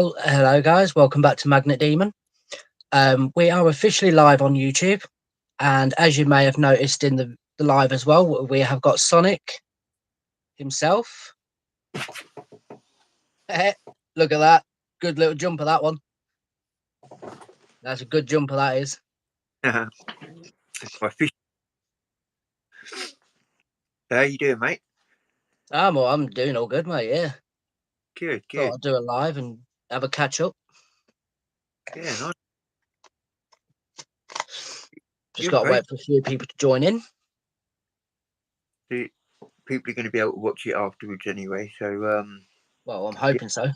Well, hello guys, welcome back to Magnet Demon. We are officially live on YouTube, and as you may have noticed in the live as well, we have got Sonic himself. Look at that. Good little jumper, that one. That's a good jumper, that is. My fish. How you doing, mate? I'm doing all good, mate, yeah. Good. Thought I'd do a live and have a catch up. Yeah, nice. Just got to wait for a few people to join in. People are going to be able to watch it afterwards anyway, so Well, I'm hoping so.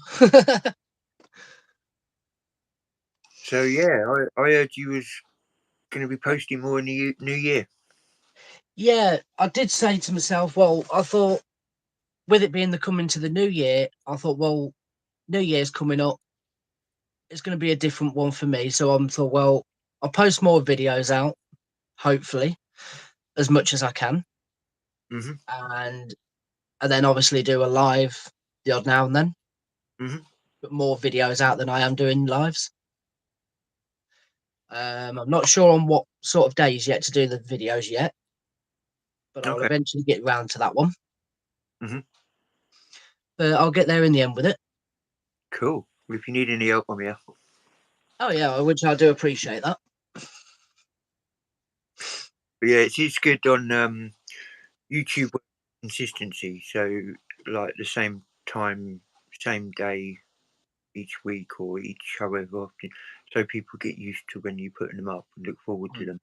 So yeah, I heard you was going to be posting more in the new year. Yeah, I did say to myself, well, I thought with it being the coming to the new year, I thought, well, New Year's coming up. It's going to be a different one for me. So I thought, well, I'll post more videos out, hopefully, as much as I can. Mm-hmm. And then obviously do a live the odd now and then. Mm-hmm. But more videos out than I am doing lives. I'm not sure on what sort of days yet to do the videos yet, but I'll eventually get round to that one. Mm-hmm. But I'll get there in the end with it. Cool. If you need any help, I'm here. Oh yeah, which I do appreciate that. But yeah, it's good on YouTube consistency. So like the same time, same day each week or each however often, so people get used to when you're putting them up and look forward to them.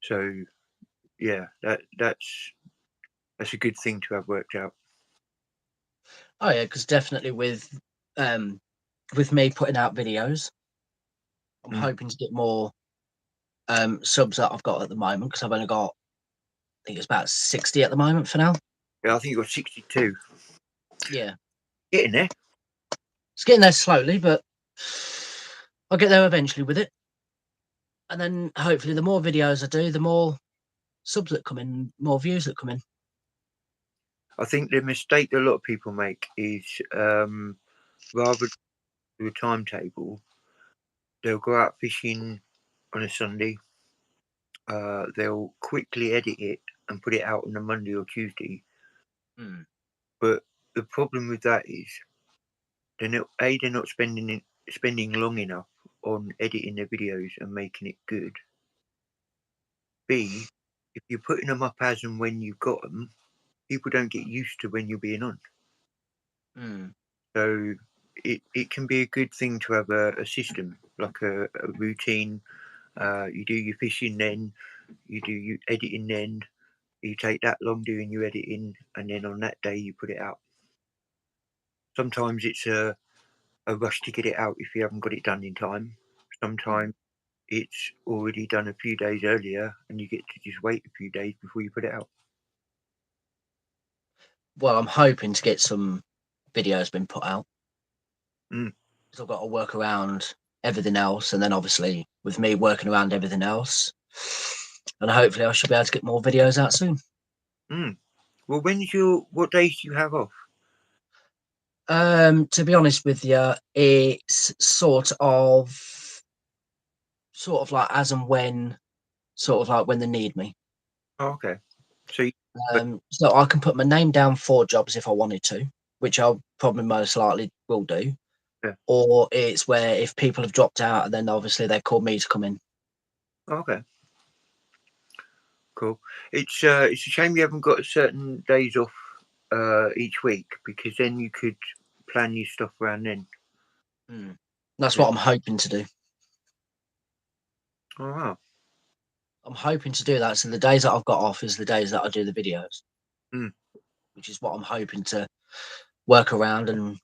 So yeah, that's a good thing to have worked out. Oh yeah, because definitely with me putting out videos, I'm hoping to get more subs that I've got at the moment, because I've only got, I think it's about 60 at the moment for now. Yeah, I think you got 62. Yeah, Getting there. it's getting there slowly, but I'll get there eventually with it. And then hopefully the more videos I do, the more subs that come in, more views that come in. I think the mistake a lot of people make is rather than do a timetable, they'll go out fishing on a Sunday. They'll quickly edit it and put it out on a Monday or Tuesday. But the problem with that is they're not spending long enough on editing their videos and making it good. B, if you're putting them up as and when you've got them, people don't get used to when you're being on. So it can be a good thing to have a system, like a routine. You do your fishing, then you do your editing, then you take that long doing your editing, and then on that day you put it out. Sometimes it's a rush to get it out if you haven't got it done in time. Sometimes it's already done a few days earlier and you get to just wait a few days before you put it out. Well, I'm hoping to get some videos been put out. Mm. Because I've got to work around everything else, and then obviously with me working around everything else, and hopefully I should be able to get more videos out soon. Well, what days do you have off? To be honest with you, it's sort of like as and when, sort of like when they need me. Oh, okay. So So I can put my name down for jobs if I wanted to, which I'll probably most likely will do. yeah. Or it's where if people have dropped out, and then obviously they call me to come in. Okay. Cool. It's a shame you haven't got certain days off each week, because then you could plan your stuff around then. That's what I'm hoping to do. Oh wow. I'm hoping to do that. So the days that I've got off is the days that I do the videos, which is what I'm hoping to work around and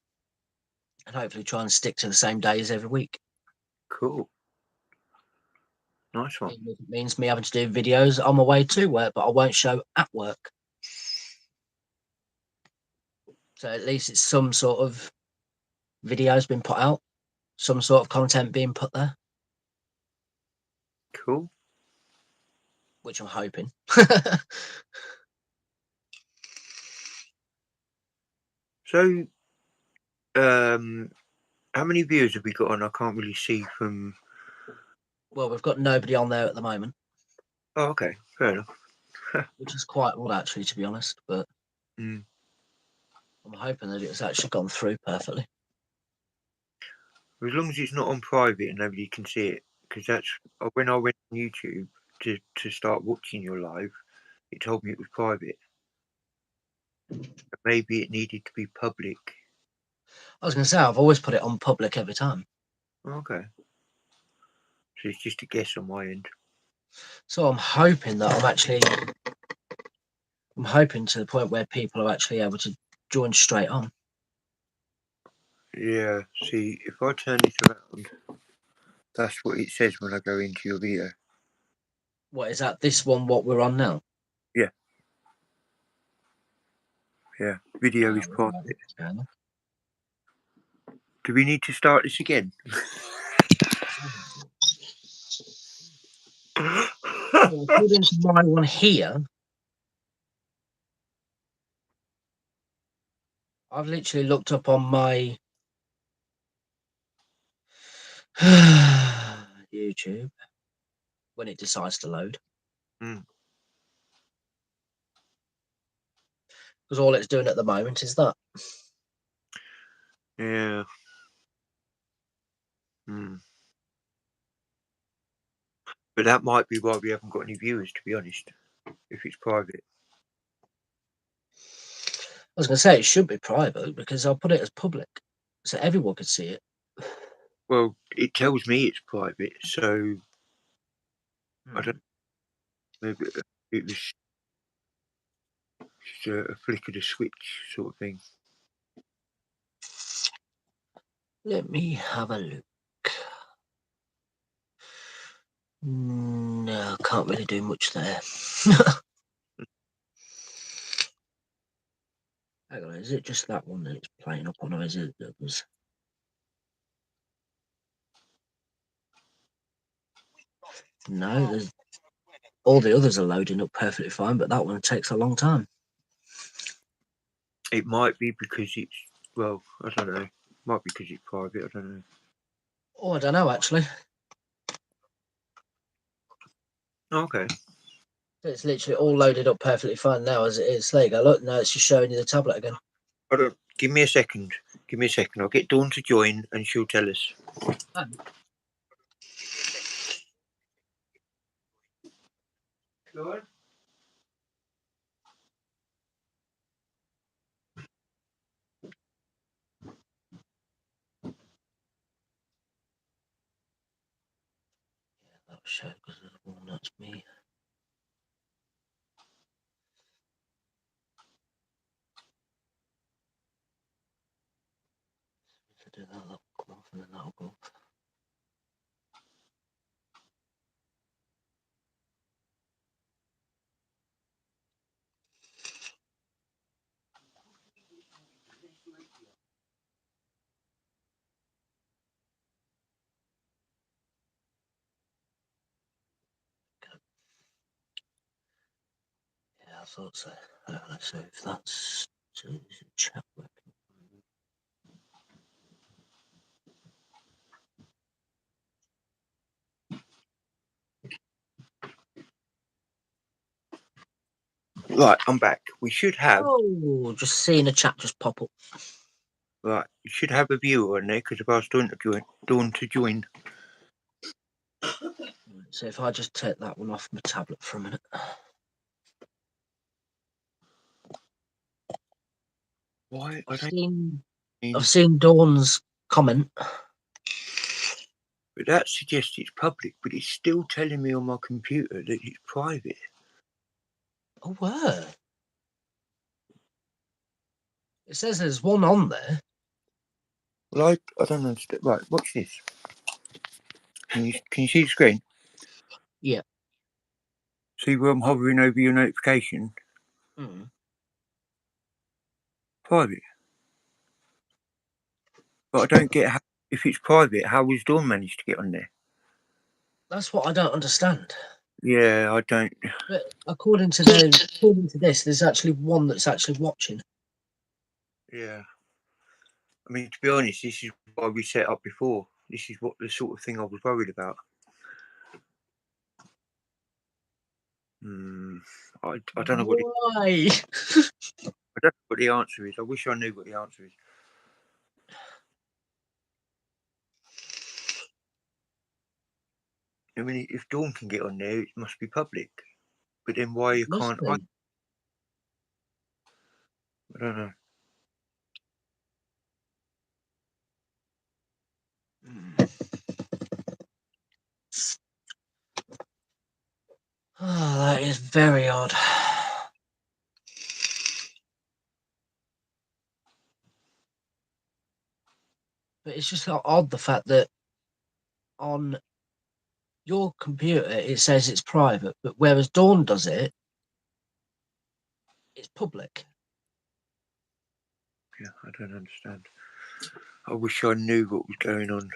hopefully try and stick to the same days every week. Cool. Nice one. Even if it means me having to do videos on my way to work, but I won't show at work. So at least it's some sort of videos been put out, some sort of content being put there. Cool. Which I'm hoping. So, How many viewers have we got on? I can't really see from. Well, we've got nobody on there at the moment, Oh, okay, fair enough. which is quite odd, actually, to be honest. But Mm. I'm hoping that it's actually gone through perfectly. As long as it's not on private and nobody can see it, because that's when I went on YouTube to start watching your live, it told me it was private. Maybe it needed to be public. I was going to say, I've always put it on public every time. Okay. So it's just a guess on my end. So I'm hoping that I'm hoping to the point where people are actually able to join straight on. Yeah, see, if I turn this around, that's what it says when I go into your video. What is that? This one, what we're on now? Yeah. Video is Oh, private. okay. Do we need to start this again? Well, according to my one here, I've literally looked up on my YouTube when it decides to load. Mm. Because all it's doing at the moment is that. Yeah. Mm. But that might be why we haven't got any viewers, to be honest, if it's private. I was going to say it should be private because I'll put it as public so everyone could see it. Well, it tells me it's private, so I don't know, maybe it was just a flick of the switch sort of thing. Let me have a look. No, can't really do much there. Hang on, is it just that one that it's playing up on, or is it the others? No, there's all the others are loading up perfectly fine, but that one takes a long time. It might be because it's, well, I don't know. Might be because it's private, I don't know. Oh, I don't know actually. Okay. It's literally all loaded up perfectly fine now as it is. There you go. Look, now it's just showing you the tablet again. Hold on. Give me a second. Give me a second. I'll get Dawn to join and she'll tell us. Oh. Dawn? That'll show because the one that's me. To do that, that'll come off and then that'll go off. Yeah, I thought so. So if that's chat working. Right, I'm back. We should have, Oh, just seeing a chat just pop up. right, you should have a viewer on there because I've asked Dawn to join. So if I just take that one off my tablet for a minute. Why? I I've don't seen mean, I've seen Dawn's comment. but that suggests it's public, but it's still telling me on my computer that it's private. Oh, where? It says there's one on there. Well, I don't understand. Right, watch this. Can you see the screen? Yeah. See where I'm hovering over your notification? Mm. Private. But I don't get how, if it's private, how has Dawn managed to get on there? That's what I don't understand. Yeah, I don't. But according to this, there's actually one that's actually watching. Yeah. I mean, to be honest, this is why we set up before. This is what the sort of thing I was worried about. I don't know what Why? I don't know what the answer is. I wish I knew what the answer is. I mean, if Dawn can get on there, it must be public. But then why you Must can't? I be. don't know. Oh, that is very odd. But it's just odd the fact that on your computer it says it's private, but whereas Dawn does it, it's public. Yeah, I don't understand. I wish I knew what was going on.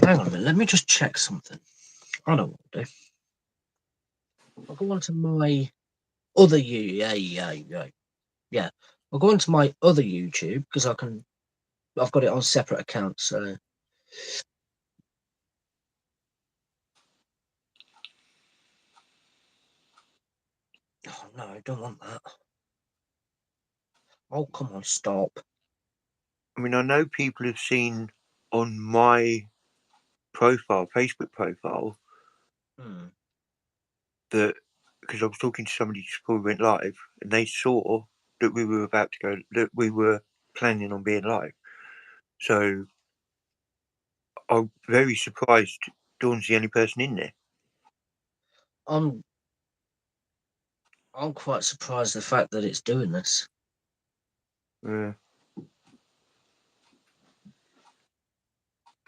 Hang on a minute, let me just check something. I know what I'll do. I'll go on to my other yeah. I'll go into my other YouTube because I've got it on separate accounts. So oh no, I don't want that. Oh come on, stop. I mean, I know people have seen on my profile, Facebook profile, that because I was talking to somebody just before we went live, and they saw that we were about to go, that we were planning on being live. So I'm very surprised Dawn's the only person in there. I'm quite surprised the fact that it's doing this. Yeah.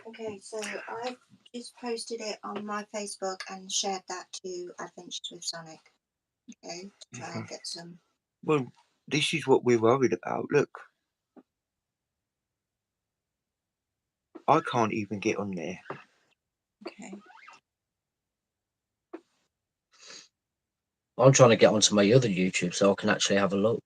Okay, so I just posted it on my Facebook and shared that to Adventures with Sonic. Okay, to try and get some. Well, this is what we're worried about. Look, I can't even get on there. Okay. I'm trying to get onto my other YouTube so I can actually have a look.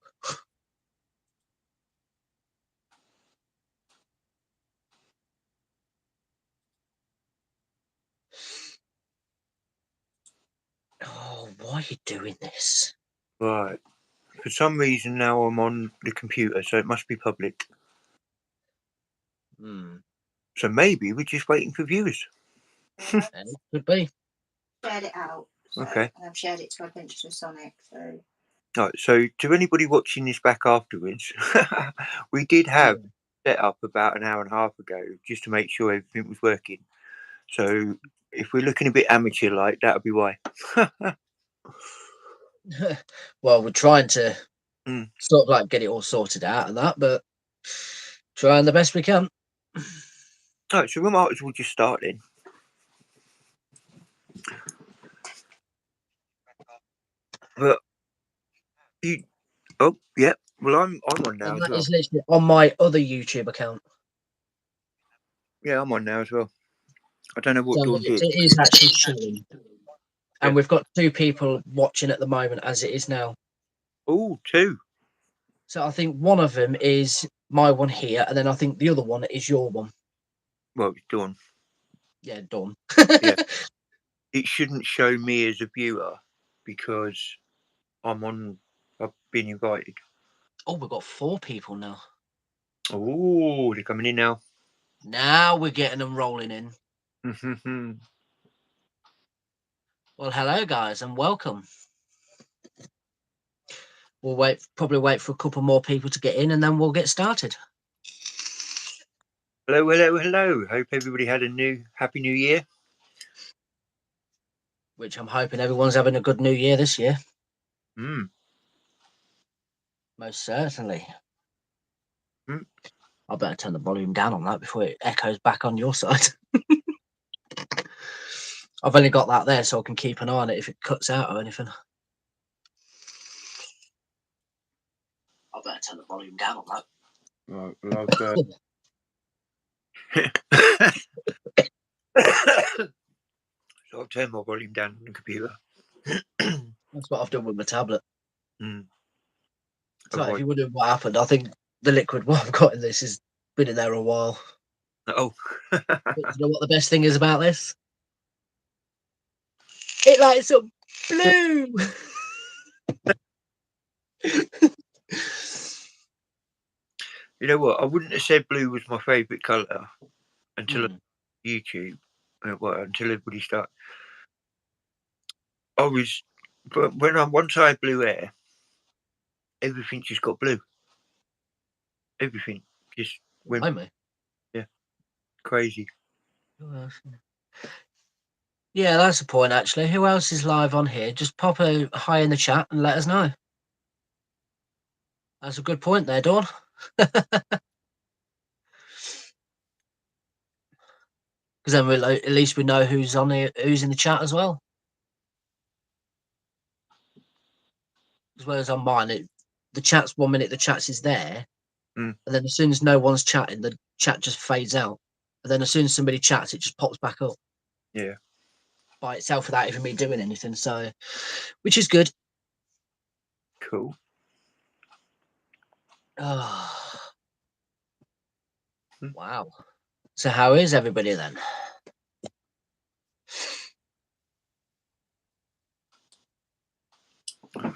Oh, why are you doing this? Right. For some reason now I'm on the computer, so it must be public. So maybe we're just waiting for viewers. It could be. Shared it out. So, Okay. And I've shared it to Adventures with Sonic. So. Right. So to anybody watching this back afterwards, we did have set up about an hour and a half ago just to make sure everything was working. So if we're looking a bit amateur like, that would be why. Well, we're trying to Mm. sort of like get it all sorted out and that, but trying the best we can. Right, so we might as well just start then. But you, oh yeah, well I'm on now And as that well. is literally on my other YouTube account. Yeah, I'm on now as well. I don't know what So Dawn did. it is actually showing. And Yeah. we've got 2 people watching at the moment as it is now. Oh, 2. So I think one of them is my one here, and then I think the other one is your one. Well, it's Dawn. Yeah, done. Yeah. It shouldn't show me as a viewer because I've been invited. Oh, we've got 4 people now. Oh, they're coming in now. Now we're getting them rolling in. Well, hello guys, and welcome. We'll probably wait for a couple more people to get in, and then we'll get started. Hello, hello, hello. Hope everybody had a happy new year. Which I'm hoping everyone's having a good new year this year. Most certainly. I better turn the volume down on that before it echoes back on your side. I've only got that there so I can keep an eye on it if it cuts out or anything. I better turn the volume down on that. Right, well, so I'll turn my volume down on the computer. That's what I've done with my tablet. So if Avoid. you're wondering what happened, I think the liquid what I've got in this has been in there a while. Oh, But you know what the best thing is about this? It lights up blue. you know what? I wouldn't have said blue was my favourite colour until Hmm. YouTube. Until everybody started. I was, but once I had blue hair, everything just got blue. Everything just went Blimey. crazy. Who else? Yeah, that's the point actually. Who else is live on here? Just pop a hi in the chat and let us know. That's a good point there, Dawn. Because then at least we know who's on here, who's in the chat as well. As well as on mine, the chat's 1 minute, the chat's is there, Mm. and then as soon as no one's chatting, the chat just fades out. And then as soon as somebody chats, it just pops back up Yeah, by itself without even me doing anything. So, which is good. cool. Oh, Mm. wow. So how is everybody then?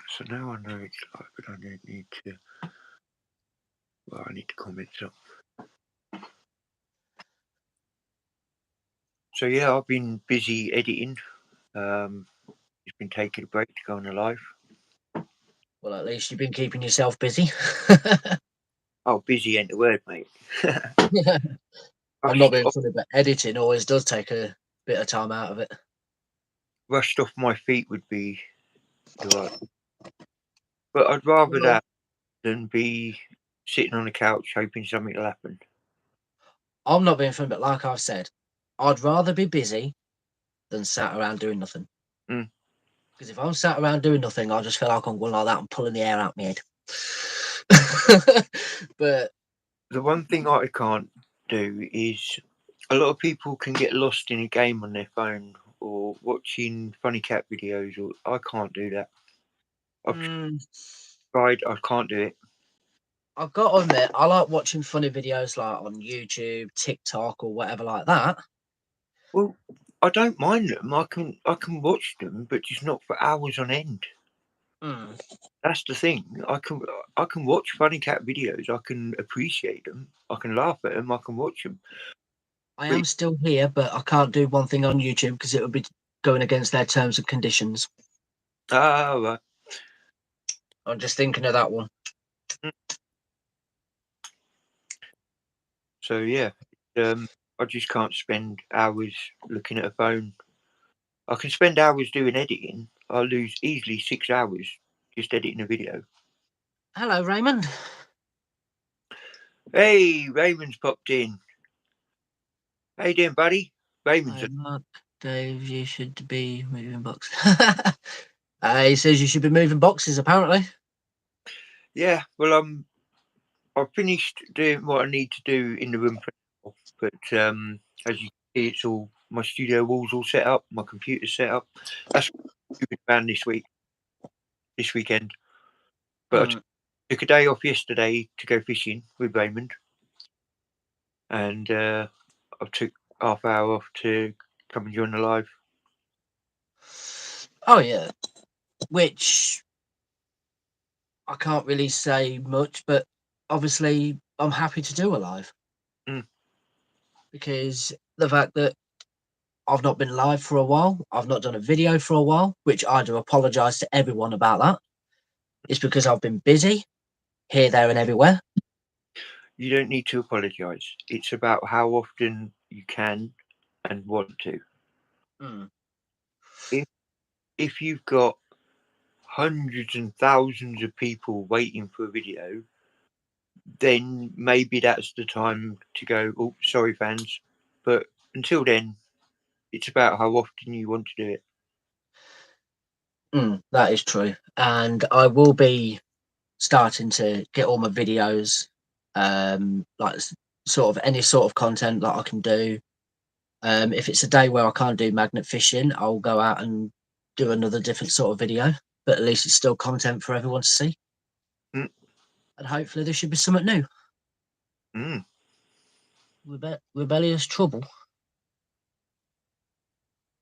So now I know it's like, but I don't need to. Well, I need to comment some. So yeah, I've been busy editing. Just been taking a break to go on a live. Well, at least you've been keeping yourself busy. Oh, busy ain't the word, mate. I'm not rushed being off, funny, but editing always does take a bit of time out of it. rushed off my feet would be the right. But I'd rather Well, that than be sitting on the couch hoping something will happen. I'm not being funny, but like I've said, I'd rather be busy than sat around doing nothing. Mm. Because if I'm sat around doing nothing, I just feel like I'm going like that and pulling the air out my head. But The one thing I can't do is a lot of people can get lost in a game on their phone or watching funny cat videos. Or I can't do that. I've tried. I can't do it. I've got to admit, I like watching funny videos like on YouTube, TikTok, or whatever like that. Well, I don't mind them. I can watch them, but just not for hours on end. Mm. That's the thing. I can watch funny cat videos. I can appreciate them. I can laugh at them. I can watch them. I But am still here, but I can't do one thing on YouTube because it would be going against their terms and conditions. right. I'm just thinking of that one. So yeah, I just can't spend hours looking at a phone. I can spend hours doing editing. I lose easily 6 hours just editing a video. Hello, Raymond. Hey, Raymond's popped in. How you doing, buddy? Raymond's. Hi, Mark. Dave, you should be moving boxes. He says you should be moving boxes, apparently. Yeah. Well, I've finished doing what I need to do in the room for now. But as you can see, it's all my studio walls all set up. My computer's set up. That's what I'm doing this weekend. But I took a day off yesterday to go fishing with Raymond, and I took half hour off to come and join the live. Oh, yeah. Which I can't really say much, but obviously I'm happy to do a live. Mm. Because the fact that I've not been live for a while, I've not done a video for a while, which I do apologise to everyone about that. It's because I've been busy here, there, and everywhere. You don't need to apologise. It's about how often you can and want to. Mm. If you've got hundreds and thousands of people waiting for a video, then maybe that's the time to go, oh, sorry, fans. But until then, it's about how often you want to do it. That is true. And I will be starting to get all my videos, like sort of any sort of content that I can do. If it's a day where I can't do magnet fishing, I'll go out and do another different sort of video, but at least it's still content for everyone to see. Mm. and hopefully there should be something new. Mm. Rebellious Trouble.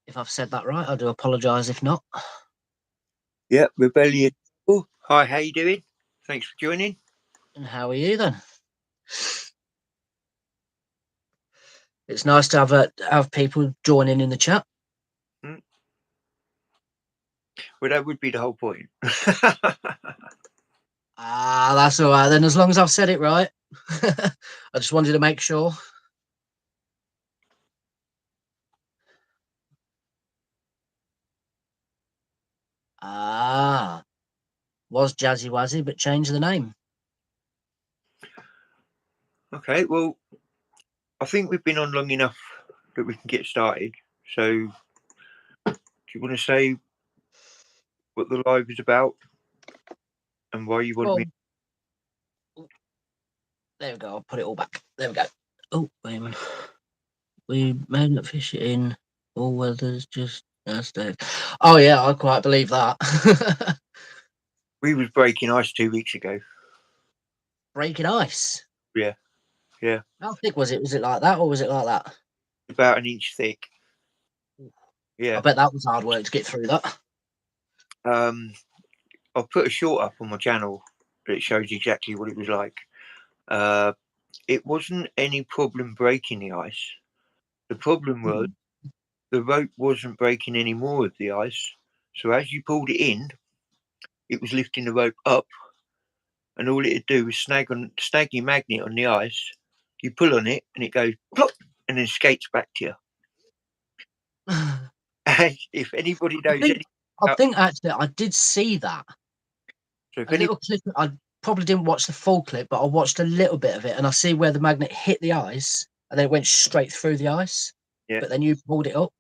If I've said that right, I do apologise if not. Yeah, Rebellious. Oh, hi, how you doing? Thanks for joining. And how are you then? It's nice to have people joining in the chat. Mm. Well, that would be the whole point. Ah, that's all right then, as long as I've said it right. I just wanted to make sure. Ah, was Jazzy Wazzy, but changed the name. Okay, well, I think we've been on long enough that we can get started. So, do you want to say what the live is about and why you want me? There we go. I'll put it all back. There we go. Oh, wait a minute. We magnet fish it in all weathers, just as Dave. Oh yeah, I quite believe that. We was breaking ice 2 weeks ago. Breaking ice. Yeah, yeah. How thick was it? Was it like that, or was it like that? About an inch thick. Yeah. I bet that was hard work to get through that. I'll put a short up on my channel that shows exactly what it was like. It wasn't any problem breaking the ice. The problem was the rope wasn't breaking any more of the ice. So as you pulled it in, it was lifting the rope up, and all it'd do was snag your magnet on the ice. You pull on it, and it goes plop, and then skates back to you. And if anybody knows anything, I think actually I did see that. so if A little clip. I probably didn't watch the full clip, but I watched a little bit of it, and I see where the magnet hit the ice, and then it went straight through the ice. Yeah. But then you pulled it up.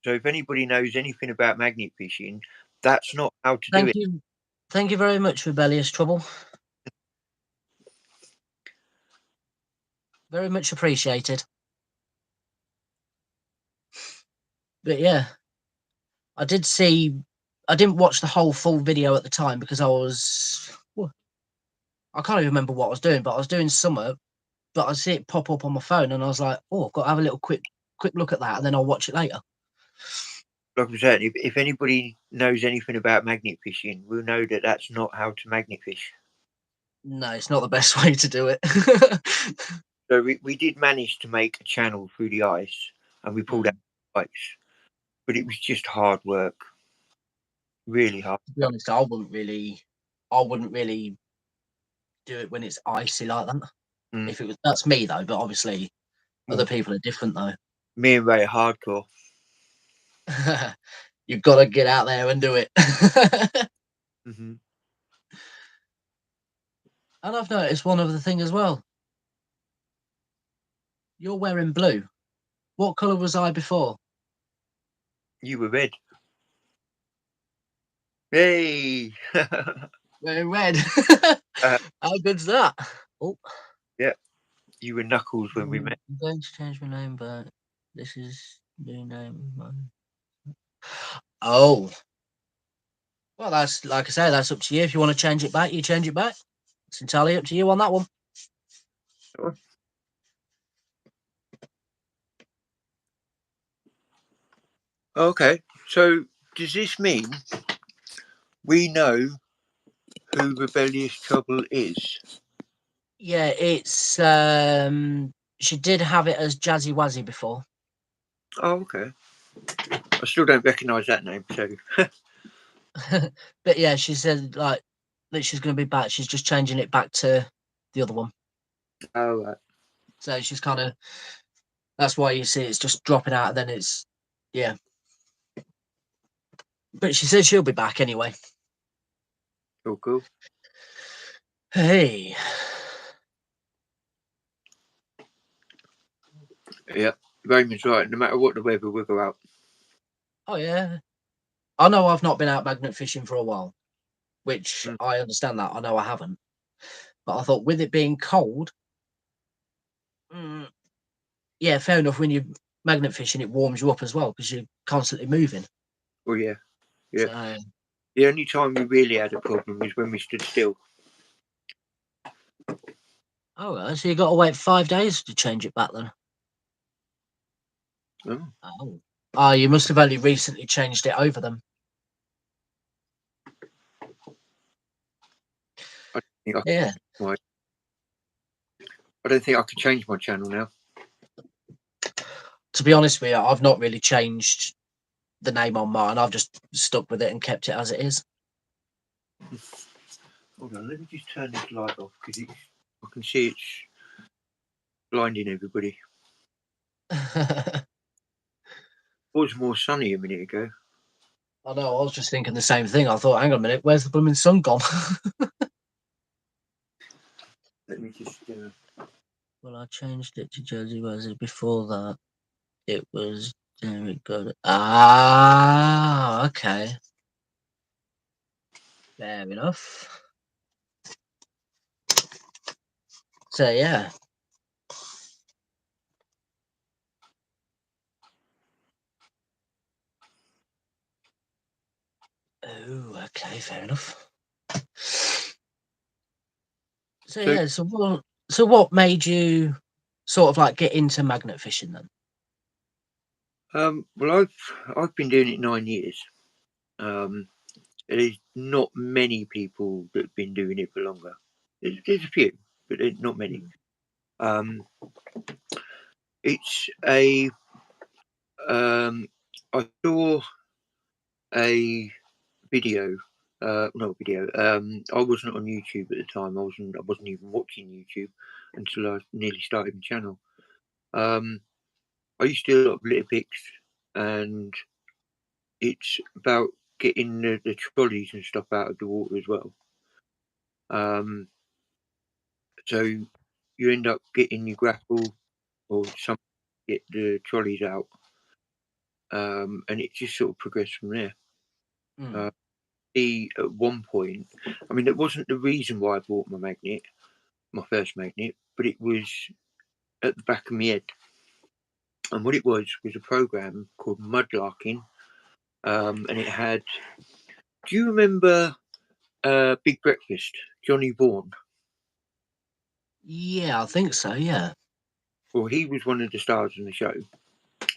So if anybody knows anything about magnet fishing, that's not how to do it. Thank you very much, Rebellious Trouble. Very much appreciated. But yeah, I didn't watch the whole full video at the time because I can't even remember what I was doing, but I was doing summer, but I see it pop up on my phone and I was like, oh, I've got to have a little quick look at that and then I'll watch it later. Like I'm saying, if anybody knows anything about magnet fishing, we'll know that that's not how to magnet fish. No, it's not the best way to do it. So we did manage to make a channel through the ice, and we pulled out the ice, but it was just hard work, really hard. To be honest, I wouldn't really do it when it's icy like that. If it was, that's me though, but obviously other people are different though. Me and Ray are hardcore. You've got to get out there and do it. Mm-hmm. And I've noticed one other thing as well. You're wearing blue. What colour was I before? You were red. Hey! Wearing red. How good's that? Oh. Yeah. You were Knuckles when we met. I'm going to change my name, but this is new name. Oh. Well, that's, like I say, that's up to you. If you want to change it back, you change it back. It's entirely up to you on that one. Sure. Okay, so does this mean we know who Rebellious Trouble is? Yeah, it's she did have it as Jazzy Wazzy before. Oh, okay. I still don't recognise that name, so but yeah, she said like that she's going to be back. She's just changing it back to the other one. Oh, right. So she's kind of, that's why you see it's just dropping out, and then it's, yeah. But she said she'll be back anyway. Cool. Hey. Yeah, Raymond's right. No matter what the weather, we'll go out. Oh yeah. I know I've not been out magnet fishing for a while, which I understand that. I know I haven't. But I thought with it being cold, yeah, fair enough. When you're magnet fishing, it warms you up as well because you're constantly moving. Oh, yeah. So, The only time we really had a problem was when we stood still. Oh, right, so you got to wait 5 days to change it back then. Oh. Oh, you must have only recently changed it over them. I don't think I, Yeah. I don't think I could change my channel now. To be honest with you, I've not really changed the name on mine. I've just stuck with it and kept it as it is. Hold on, let me just turn this light off because I can see it's blinding everybody. It was more sunny a minute ago. I know, I was just thinking the same thing. I thought, hang on a minute, where's the blooming sun gone? Let me just. Well, I changed it to Jersey Wesley. Before that, it was Derek Good. Ah, okay. Fair enough. So, yeah. Oh, okay, fair enough. So yeah, so what made you sort of like get into magnet fishing then? Well, I've been doing it 9 years. There's not many people that have been doing it for longer. There's a few, but there's not many. It's a. I saw a video. Not video. I wasn't on YouTube at the time. I wasn't even watching YouTube until I nearly started my channel. I used to do a lot of litter picks, and it's about getting the trolleys and stuff out of the water as well. So you end up getting your grapple or some get the trolleys out, and it just sort of progressed from there. At one point, I mean, it wasn't the reason why I bought my first magnet, but it was at the back of my head. And what it was a program called Mudlarking, and it had. Do you remember Big Breakfast, Johnny Vaughan? Yeah, I think so. Yeah. Well, he was one of the stars in the show,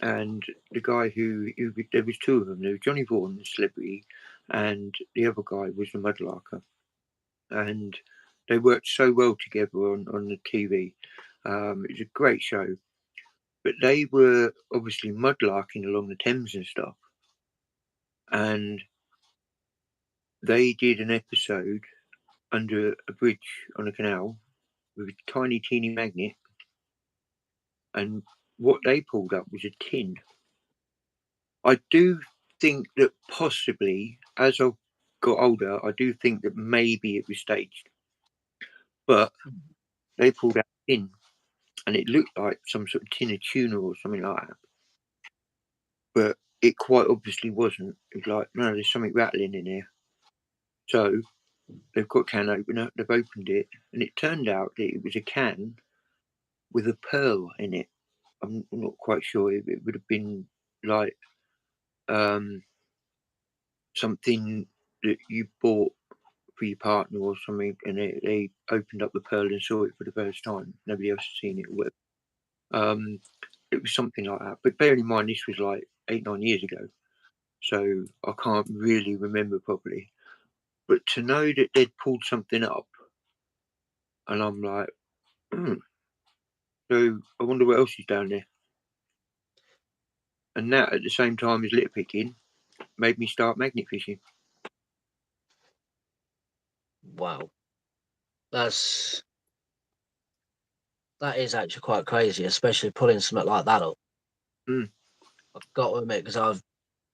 and the guy who there was two of them. There was Johnny Vaughan, the celebrity, and the other guy was the mudlarker, and they worked so well together on the TV. It was a great show, but they were obviously mudlarking along the Thames and stuff, and they did an episode under a bridge on a canal with a tiny, teeny magnet, and what they pulled up was a tin. I do think that possibly, as I got older, I do think that maybe it was staged, but they pulled out a tin, and it looked like some sort of tin of tuna or something like that. But it quite obviously wasn't. It was like, no, there's something rattling in here. So they've got a can opener, they've opened it, and it turned out that it was a can with a pearl in it. I'm not quite sure. It would have been like something that you bought for your partner or something, and they opened up the pearl and saw it for the first time. Nobody else had seen it or whatever. It was something like that. But bearing in mind, this was like 8-9 years ago, so I can't really remember properly. But to know that they'd pulled something up, and I'm like, so I wonder what else is down there. And that, at the same time as litter picking, made me start magnet fishing. Wow. That is actually quite crazy, especially pulling something like that up. I've got to admit, because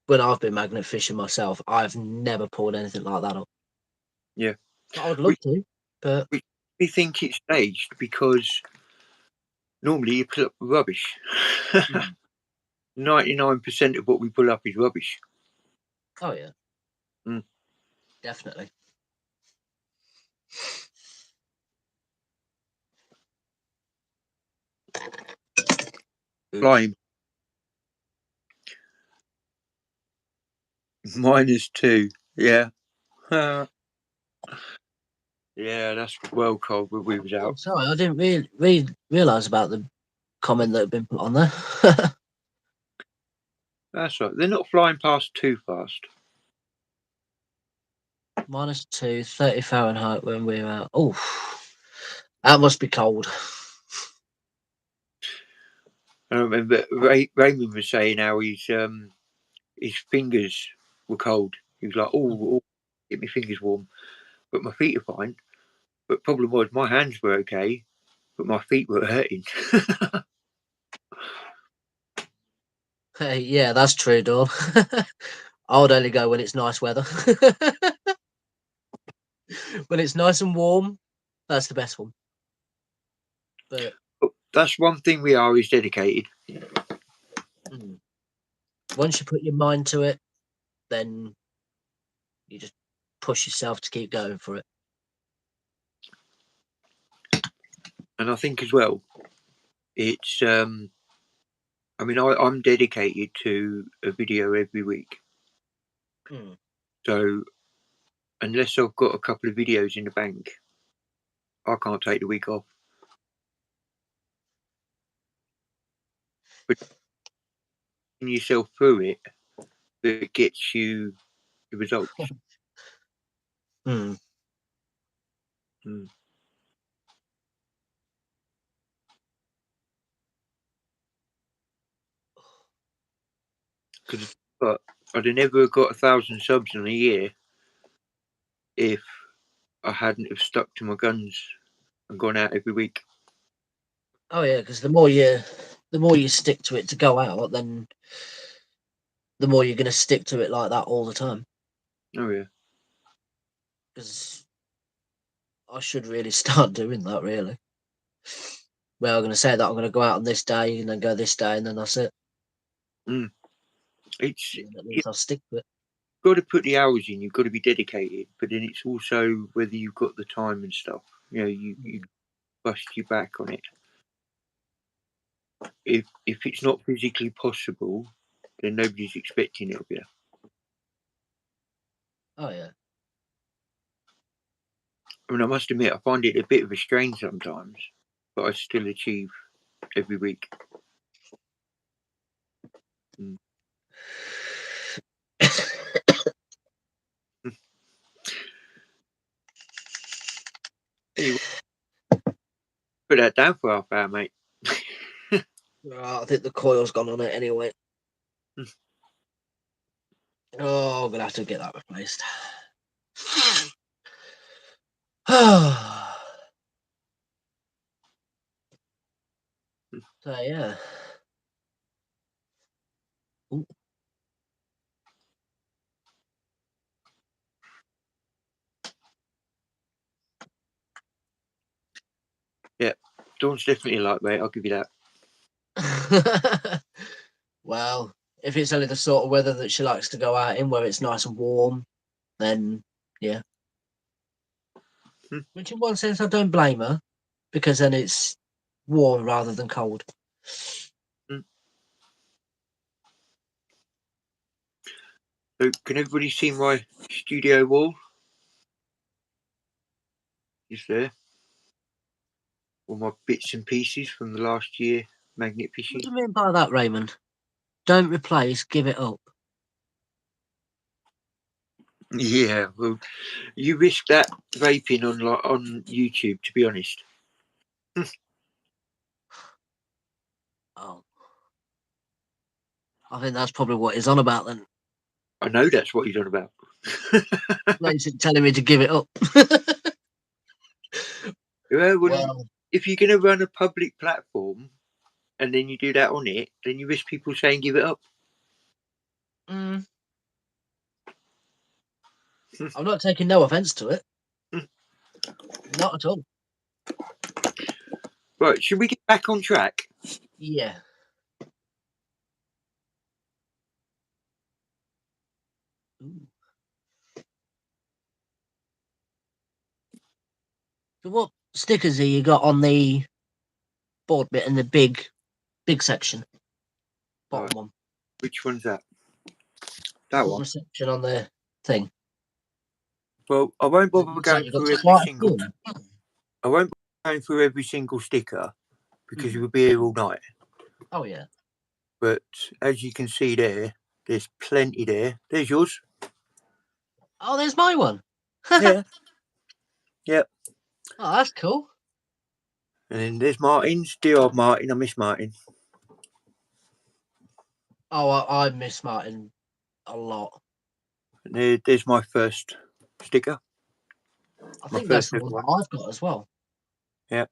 when I've been magnet fishing myself, I've never pulled anything like that up. Yeah. I would love to, but we think it's staged because normally you pull up rubbish. 99% of what we pull up is rubbish. Oh yeah, definitely. Flying. -2. Yeah. Yeah, that's well cold when we was Oh, out. sorry, I didn't realise about the comment that had been put on there. That's right. They're not flying past too fast. -2, 30 Fahrenheit when we're out. Oh, that must be cold. I remember Raymond was saying how his fingers were cold. He was like, "Oh, get my fingers warm," but my feet are fine. But problem was, my hands were okay, but my feet were hurting. Hey, yeah, that's true, Dawn. I would only go when it's nice weather. When it's nice and warm, that's the best one. But That's one thing we are is dedicated. once you put your mind to it, then you just push yourself to keep going for it. And I think as well, it's I mean, I'm dedicated to a video every week. So unless I've got a couple of videos in the bank, I can't take the week off. But getting yourself through it, that gets you the results. Because I'd have never got 1,000 subs in a year if I hadn't have stuck to my guns and gone out every week. Oh yeah, because the more you stick to it to go out, then the more you're going to stick to it like that all the time. Oh yeah. Because I should really start doing that. Really. Well, I'm going to say that I'm going to go out on this day and then go this day and then that's it. It's at least I'll stick to it. Got to put the hours in. You've got to be dedicated, but then it's also whether you've got the time and stuff. You know, you bust your back on it. If it's not physically possible, then nobody's expecting it of you. Oh yeah. I mean, I must admit, I find it a bit of a strain sometimes, but I still achieve every week. Anyway, put that down for half hour, mate. I think the coil's gone on it anyway. Oh, I'm gonna have to get that replaced. So yeah. Ooh. Yeah, Dawn's definitely a lightweight. I'll give you that. Well, if it's only the sort of weather that she likes to go out in, where it's nice and warm, then yeah. Which in one sense I don't blame her, because then it's warm rather than cold. So, can everybody see my studio wall? Is there? All my bits and pieces from the last year magnet fishing. What do you mean by that, Raymond? Don't replace, give it up. Yeah, well, you risk that vaping on YouTube, to be honest. Oh. I think that's probably what he's on about then. I know that's what he's on about. Like he's telling me to give it up. Well, if you're going to run a public platform and then you do that on it, then you risk people saying give it up. I'm not taking no offence to it. Not at all. Right, should we get back on track? Yeah. Ooh. So what stickers have you got on the board bit in the big section? Bottom one. Which one's that? That one? Reception on the thing. Well, I won't bother Looks like going you've got through every quite a single. few. I won't bother going through every single sticker because we'll be here all night. Oh yeah. But as you can see there, there's plenty there. There's yours. Oh, there's my one. Yeah. Yep. Oh, that's cool. And then there's Martin's. Dear old Martin. I miss Martin. Oh, I miss Martin a lot. And there's my first sticker. I My think that's first the ever one one. that I've got as well. Yeah.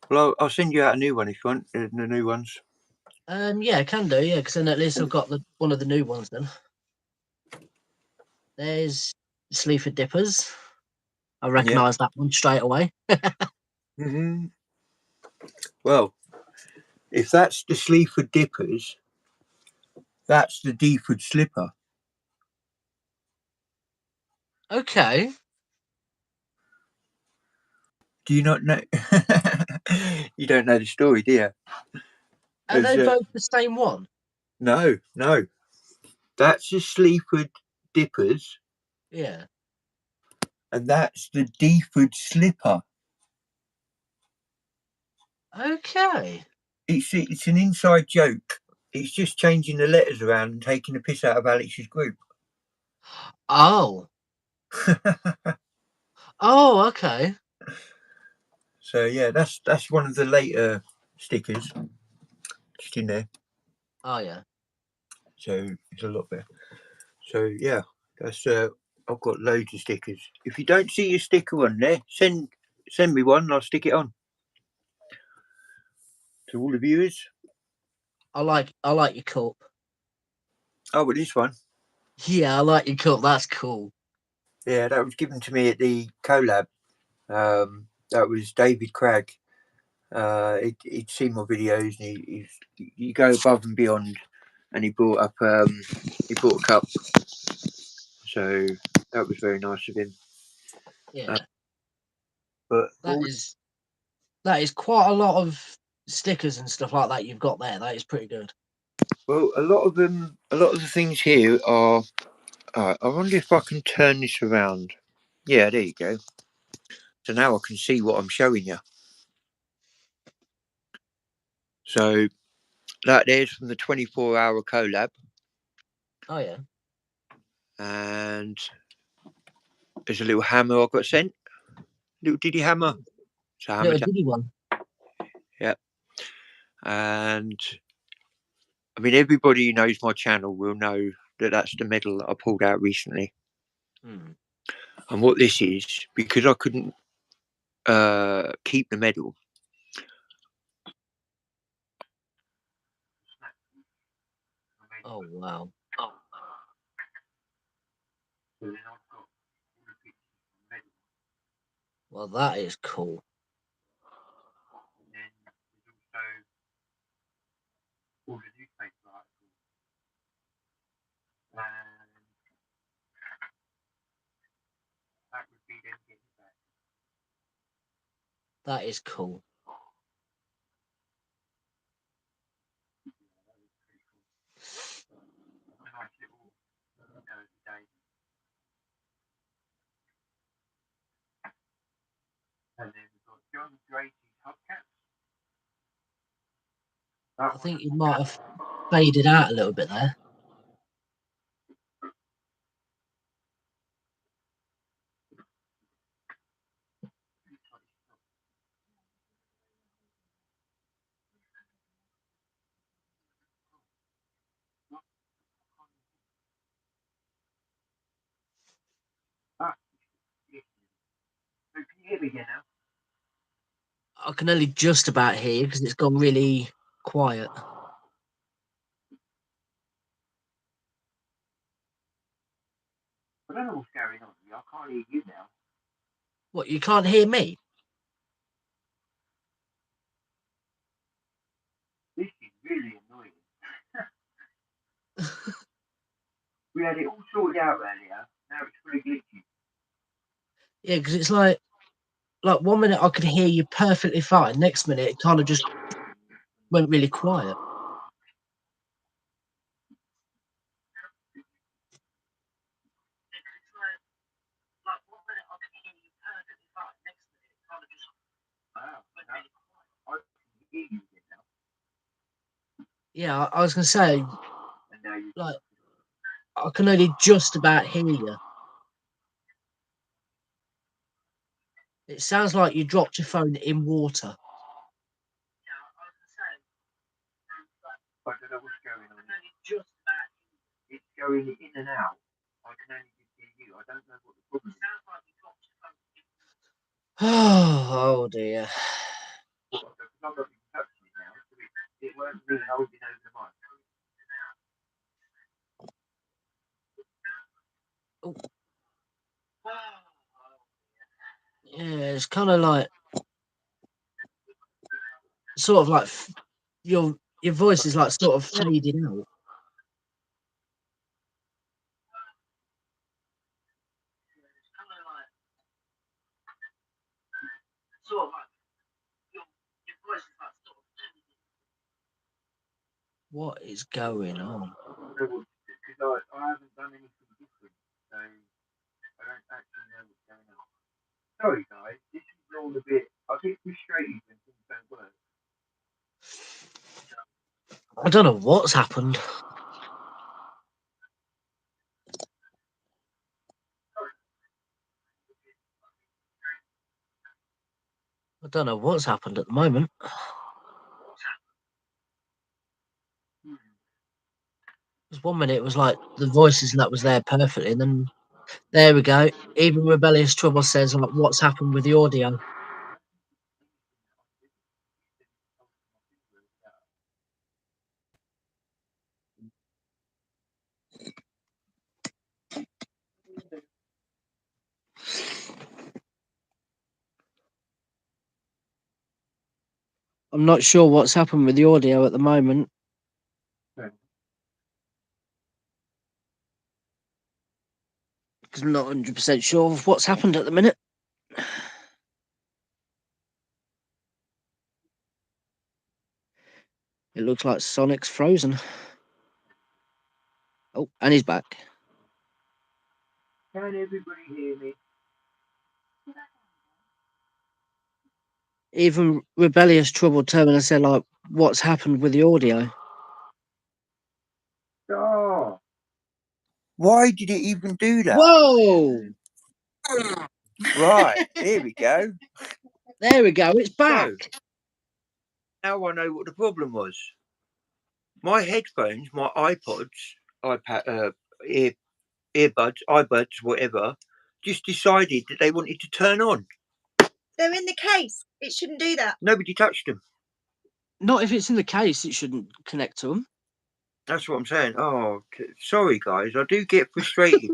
Well, I'll send you out a new one if you want. The new ones. Yeah, can do. Yeah, because then at least I've got one of the new ones. Then there's Sleaford Dippers. I recognise that one straight away. Mm-hmm. Well, if that's the Sleaford Dippers, that's the Deeford Slipper. Okay. Do you not know? You don't know the story, do you? Are they There's, both the same one? no. That's the Sleaford Dippers, Yeah. and that's the Deeford Slipper. Okay. It's an inside joke. It's just changing the letters around and taking the piss out of Alex's group. Oh. Oh, okay. So yeah, that's one of the later stickers just in there. Oh yeah. So it's a lot better. So yeah, that's I've got loads of stickers. If you don't see your sticker on there, send me one and I'll stick it on. To all the viewers. I like your cup. Oh, but this one. Yeah, I like your cup. That's cool. Yeah, that was given to me at the collab. That was David Cragg. He'd seen my videos and he go above and beyond, and he brought up he brought a cup. So that was very nice of him. Yeah. But That is quite a lot of stickers and stuff like that you've got there. That is pretty good. well, a lot of the things here are. I wonder if I can turn this around. Yeah, there you go. So now I can see what I'm showing you. So that there's from the 24-hour collab. Oh yeah. And there's a little hammer I got sent. Little diddy hammer. It's a hammer. Little diddy one. Yeah. And I mean, everybody who knows my channel will know that that's the medal that I pulled out recently. And what this is, because I couldn't keep the medal. Oh wow. Well, that is cool. That is cool. I think you might have faded out a little bit there. I can only just about hear you because it's gone really quiet. I don't know what's going on. I can't hear you now. What, you can't hear me? This is really annoying. We had it all sorted out earlier. Now it's fully glitchy. Yeah, because it's like 1 minute I could hear you perfectly fine. Next minute it kind of just went really quiet. Yeah, I was going to say, like, I can only just about hear you. It sounds like you dropped your phone in water. I don't know what's going on. It's going in and out. I can only just hear you. I don't know what the problem is. Oh dear. It weren't me holding over the mic. Yeah, it's kind of like, sort of like your voice is like sort of fading out. What is going on? Because I haven't done anything different, so I don't actually know what's going on. Sorry guys, this is all a bit. I get frustrated when things don't work. I don't know what's happened. I don't know what's happened at the moment. Because 1 minute it was like the voices and that was there perfectly, and then there we go. Even Rebellious Trouble says like what's happened with the audio. I'm not sure what's happened with the audio at the moment. Because I'm not 100% sure of what's happened at the minute. It looks like Sonic's frozen. Oh, and he's back. Can everybody hear me? Even Rebellious Trouble turned and said like what's happened with the audio. Oh, why did it even do that? Whoa! Right, here we go. There we go, it's back. So, now I know what the problem was. My headphones, my iPods, earbuds, iBuds, whatever, just decided that they wanted to turn on. They're in the case. It shouldn't do that. Nobody touched them. Not if it's in the case, it shouldn't connect to them. That's what I'm saying. Oh, sorry guys, I do get frustrated.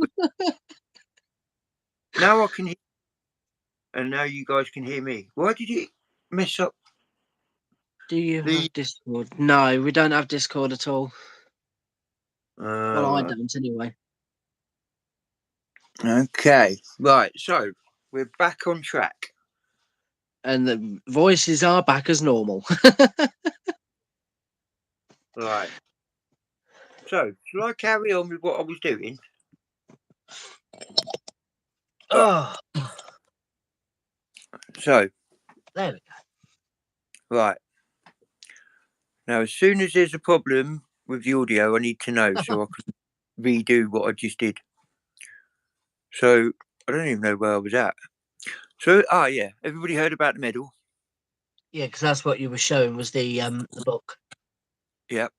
Now I can hear, and now you guys can hear me. Why did it mess up? Do you have Discord? No, we don't have Discord at all. Well, I don't anyway. Okay, right. So we're back on track. And the voices are back as normal. Right. So shall I carry on with what I was doing? Oh, So there we go. right. Now, as soon as there's a problem with the audio, I need to know so I can redo what I just did. So I don't even know where I was at. So yeah, everybody heard about the medal? Yeah, because that's what you were showing was the book. Yep.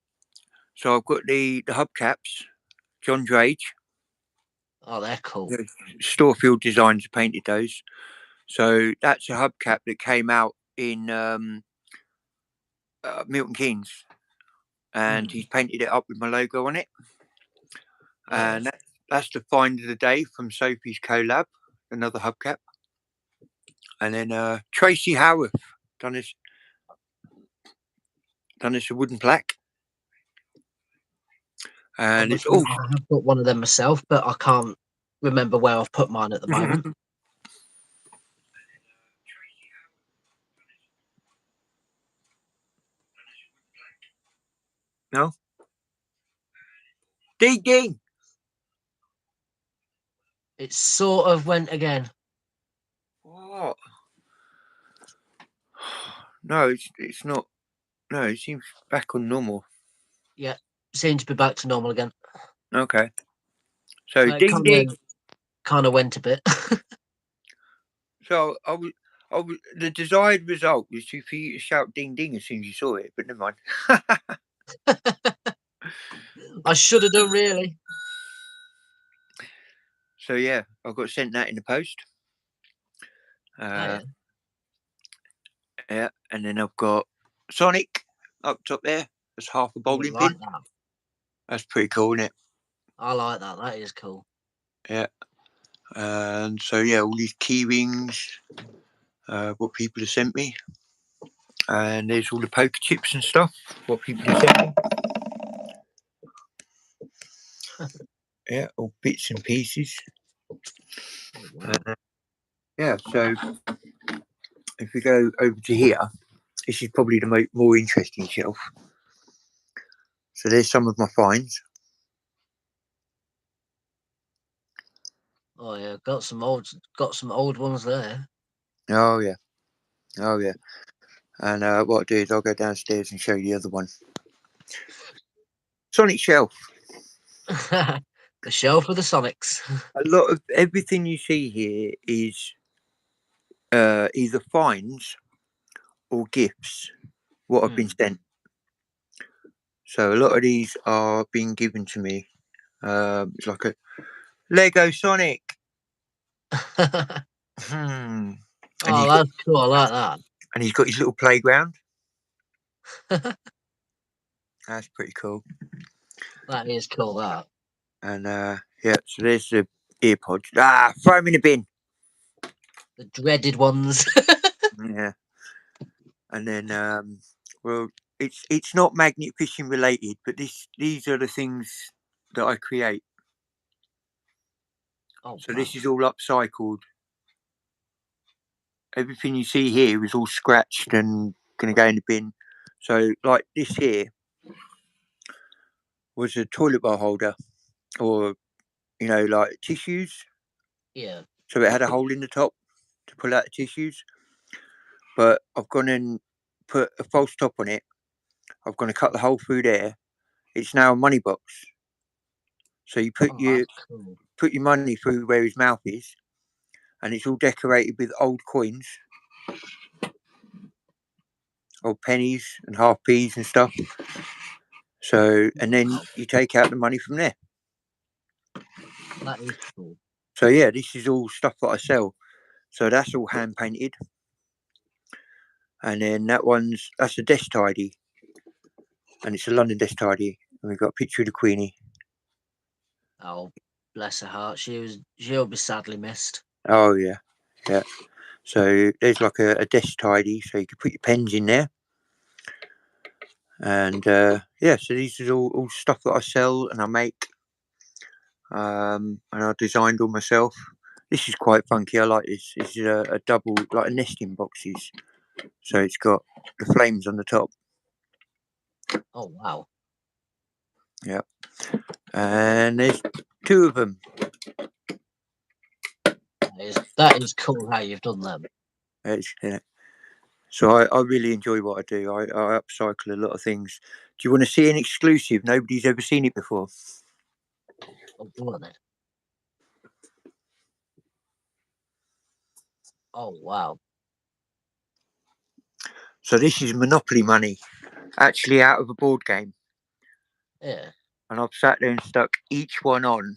So I've got the hubcaps, John Drage. Oh, they're cool. Storefield Designs painted those. So that's a hubcap that came out in Milton Keynes, and he's painted it up with my logo on it. Yeah. And that's the find of the day from Sophie's collab, another hubcap. And then Tracy Howarth done us a wooden plaque. And it's all. I've got one of them myself, but I can't remember where I've put mine at the moment. No. Ding ding. It sort of went again. What? No, it's not. No, it seems back on normal. Yeah, seems to be back to normal again. Okay. So It ding ding. kind of went a bit. So I was, the desired result was for you to shout ding ding as soon as you saw it, but never mind. I should have done, really. So yeah, I got sent that in the post. Yeah. Yeah, and then I've got Sonic up top there. That's half a I bowling like pin. that. That's pretty cool, isn't it? I like that. That is cool. Yeah. And so yeah, all these key rings, what people have sent me, and there's all the poker chips and stuff, what people have sent me. Yeah, all bits and pieces. Oh, wow. Yeah, so if we go over to here, this is probably the more interesting shelf. So there's some of my finds. Oh yeah, got some old ones there. Oh yeah, oh yeah. And what I'll do is I'll go downstairs and show you the other one. Sonic shelf. The shelf with the Sonics. A lot of everything you see here is either finds or gifts, what have been sent. So a lot of these are being given to me. It's like a Lego Sonic. And Oh, that's cool. I like that. and he's got his little playground. That's pretty cool. That is cool. That. And yeah, so there's the earpods. Throw them in the bin. The dreaded ones. Yeah. And then well, it's not magnet fishing related, but these are the things that I create. Oh, So wow. this is all upcycled. Everything you see here is all scratched and going to go in the bin. So like this here was a toilet bowl holder, or like tissues. Yeah. So it had a hole in the top to pull out the tissues. But I've gone and put a false top on it. I've gone to cut the hole through there. It's now a money box. So you put Oh, that's cool. your money through where his mouth is, and it's all decorated with old coins, old pennies and half p's and stuff. So and then you take out the money from there. That is cool. So yeah, this is all stuff that I sell. So that's all hand painted. And then that's a desk tidy. And it's a London desk tidy. And we've got a picture of the Queenie. Oh, bless her heart. She'll be sadly missed. Oh yeah. Yeah. So there's like a desk tidy, so you can put your pens in there. And yeah, so these are all stuff that I sell and I make. And I designed all myself. This is quite funky. I like this. This is a double, like a nesting boxes. So it's got the flames on the top. Oh, wow. Yeah. And there's two of them. That is cool how you've done them. Yeah. So I really enjoy what I do. I upcycle a lot of things. Do you want to see an exclusive? Nobody's ever seen it before. Oh, go on then. Oh, wow. So this is Monopoly money, actually out of a board game. Yeah. And I've sat there and stuck each one on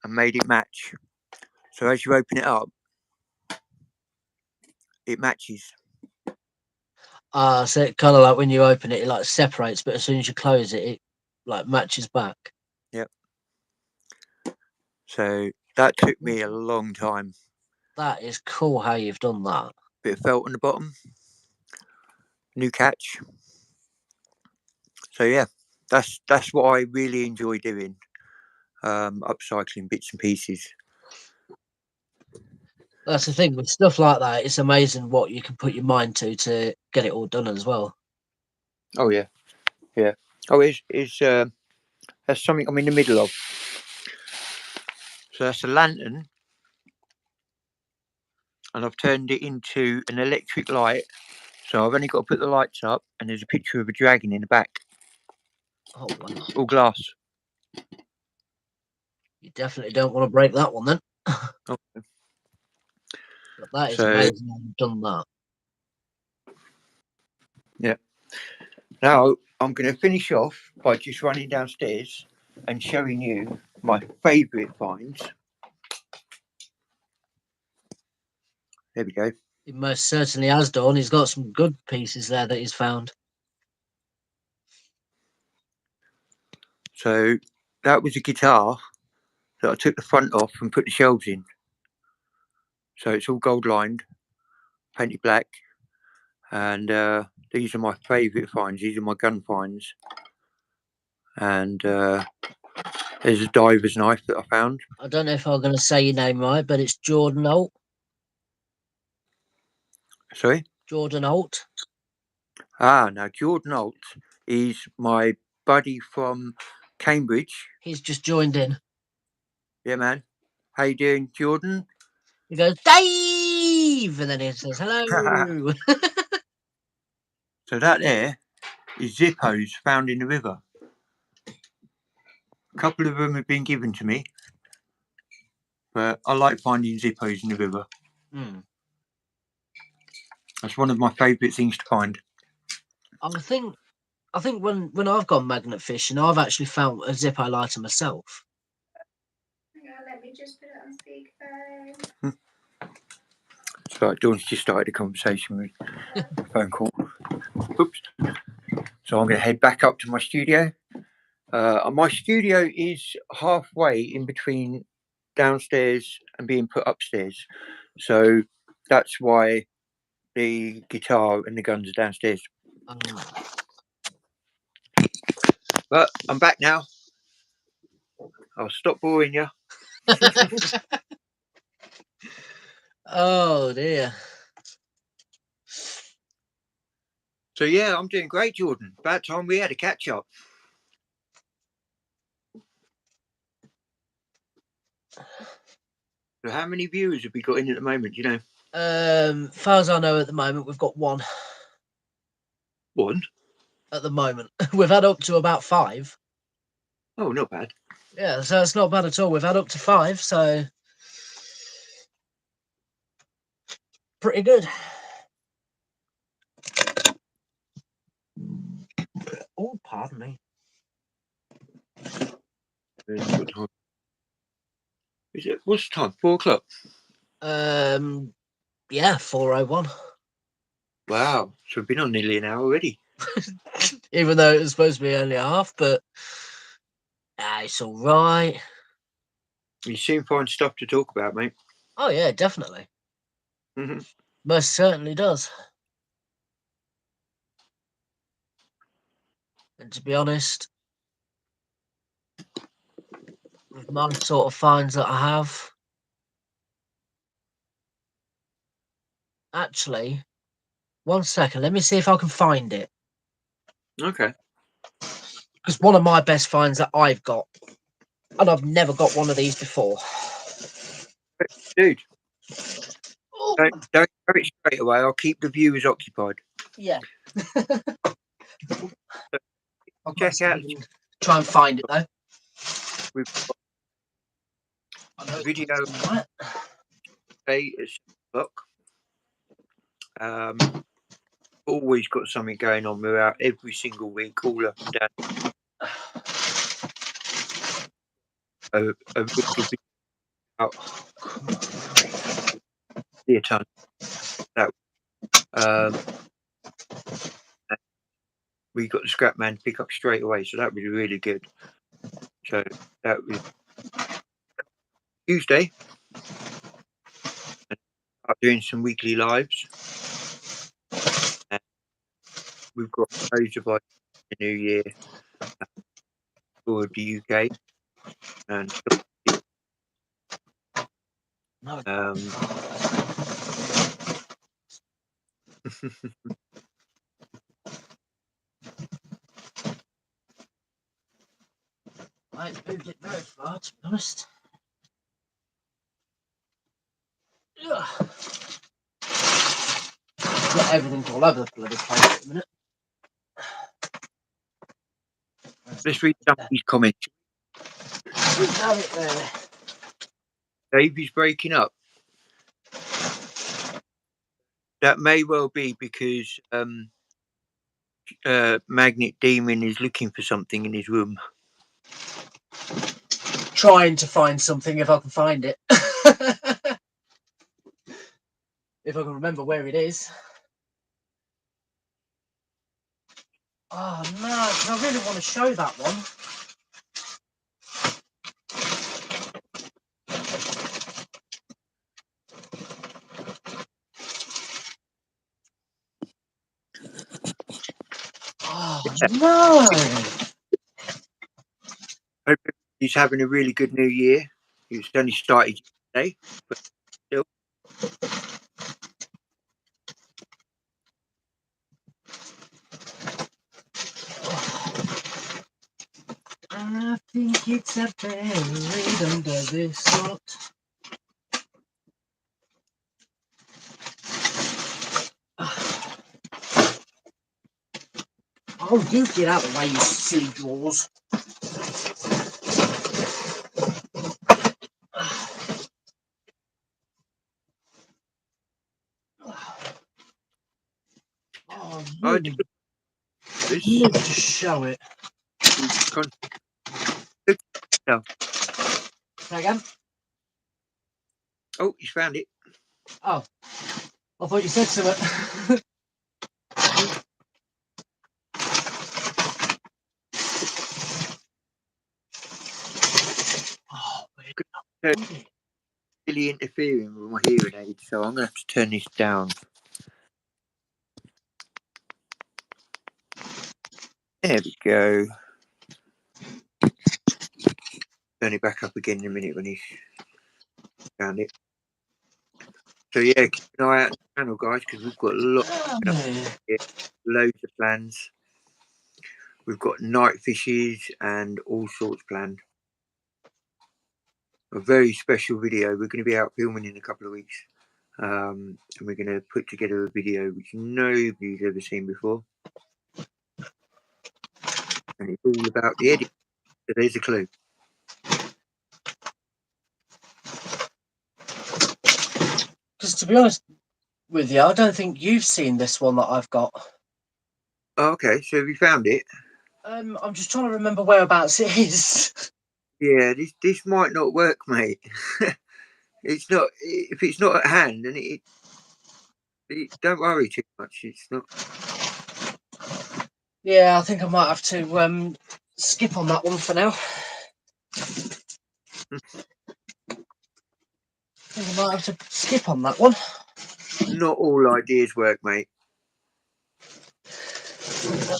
and made it match. So as you open it up, it matches. So it kind of like when you open it, it like separates, but as soon as you close it, it like matches back. Yep. So that took me a long time. That is cool how you've done that. Bit of felt on the bottom. New catch. So yeah, that's what I really enjoy doing. Upcycling bits and pieces. That's the thing with stuff like that. It's amazing what you can put your mind to get it all done as well. Oh yeah, yeah. Oh, that's something I'm in the middle of. So that's a lantern, and I've turned it into an electric light. So I've only got to put the lights up, and there's a picture of a dragon in the back, Oh, wow. all glass. You definitely don't want to break that one then. Okay. But that is So- amazing how you've done that. Now I'm going to finish off by just running downstairs and showing you my favourite finds. There we go. He most certainly has done. He's got some good pieces there that he's found. So that was a guitar that I took the front off and put the shelves in. So it's all gold lined, painted black, and these are my favourite finds. These are my gun finds. And there's a diver's knife that I found. I don't know if I'm going to say your name right, but it's Jordan Holt. Sorry? Jordan Holt. Now Jordan Holt is my buddy from Cambridge. He's just joined in. Yeah, man. How you doing, Jordan? He goes, Dave! And then he says, hello. So that there is Zippos found in the river. A couple of them have been given to me, but I like finding Zippos in the river. Hmm. That's one of my favourite things to find. I think when I've gone magnet fishing, I've actually found a Zippo lighter myself. Let me just put it on speakerphone. So Dawn's just started a conversation with a phone call. Oops. So I'm going to head back up to my studio. My studio is halfway in between downstairs and being put upstairs. So that's why the guitar and the guns are downstairs. But I'm back now. I'll stop boring you. Oh dear. So yeah, I'm doing great, Jordan. About time we had a catch up. So how many viewers have we got in at the moment? You know, Far as I know, at the moment we've got one. one. At the moment, we've had up to about 5. Oh, not bad. Yeah, so it's not bad at all. We've had up to 5, so pretty good. Oh, pardon me. What time? Is it? What's the time? 4 o'clock. Yeah, 4:01. Wow. So we've been on nearly an hour already. Even though it was supposed to be only half, but it's all right. You soon find stuff to talk about, mate. Oh yeah, definitely. Mm-hmm. Most certainly does. And to be honest, with my sort of finds that I have, actually, 1 second, let me see if I can find it. Okay. Because one of my best finds that I've got, and I've never got one of these before. Dude, Oh, don't show it straight away. I'll keep the viewers occupied. yeah. I'll Check out. try and find it though. We've got a video today at 6 o'clock. Always got something going on. We're out every single week, all up and down. A week will be out a ton. We got the scrap man to pick up straight away, so that was really good. So that was Tuesday. Start doing some weekly lives. And we've got loads of ideas for the new year for the UK and I ain't moved it very far, to be honest. Yeah, Everything's all over the bloody place at the minute. Let's read some of these comments. Have it there. Dave is breaking up. That may well be because Magnet Demon is looking for something in his room. Trying to find something if I can find it. If I can remember where it is. Oh no, 'cause I really want to show that one. Oh no! Hope he's having a really good new year. It's only started today, but still. I think it's a buried under this salt. Oh, you get out of the way, you silly drawers. Oh, I really this need to show it. no. Say again? Oh, he's found it. Oh, I thought you said something. Oh, Really interfering with my hearing aid, so I'm going to have to turn this down. There we go. Turn it back up again in a minute when he's found it. So yeah, keep an eye out on the channel, guys, because we've got loads of plans. We've got night fishes and all sorts planned. A very special video. We're going to be out filming in a couple of weeks. And we're going to put together a video which nobody's ever seen before. And it's all about the edit. So there's a clue. Because to be honest with you, I don't think you've seen this one that I've got. Oh, okay, so have you found it? I'm just trying to remember whereabouts it is. Yeah, this might not work, mate. It's not. If it's not at hand, then it don't worry too much. It's not. Yeah, I think I might have to skip on that one for now. I think I might have to skip on that one. Not all ideas work, mate.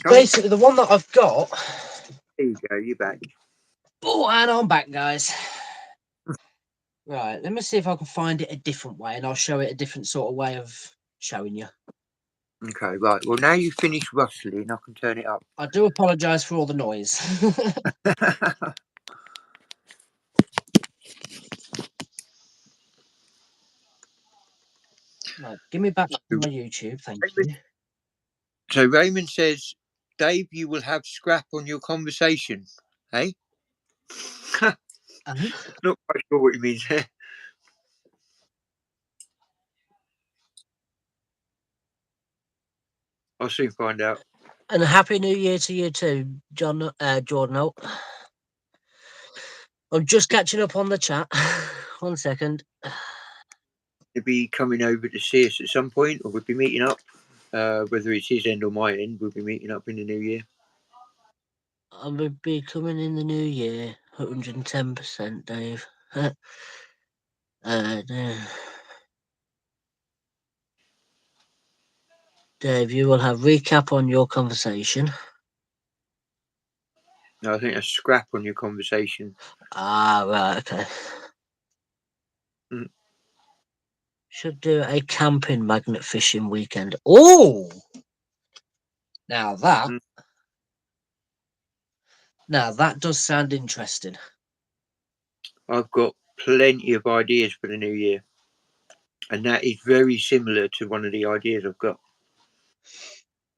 Basically, the one that I've got. There you go. You're back. Oh, and I'm back, guys. Right, let me see if I can find it a different way, and I'll show it a different sort of way of showing you. Okay, right. Well, now you've finished rustling, I can turn it up. I do apologise for all the noise. Right, give me back to my YouTube, thank you. So Raymond says, Dave, you will have scrap on your conversation. Hey? Not quite sure what he means there. I'll soon find out. And a happy new year to you too, Jordan. I'm just catching up on the chat. 1 second. He'll be coming over to see us at some point, or we'll be meeting up. Whether it's his end or my end, we'll be meeting up in the new year. I will be coming in the new year, 110%, Dave. Dave, you will have recap on your conversation. No, I think that's scrap on your conversation. Ah, right, okay. Should do a camping magnet fishing weekend. Oh! Now that does sound interesting. I've got plenty of ideas for the new year. And that is very similar to one of the ideas I've got.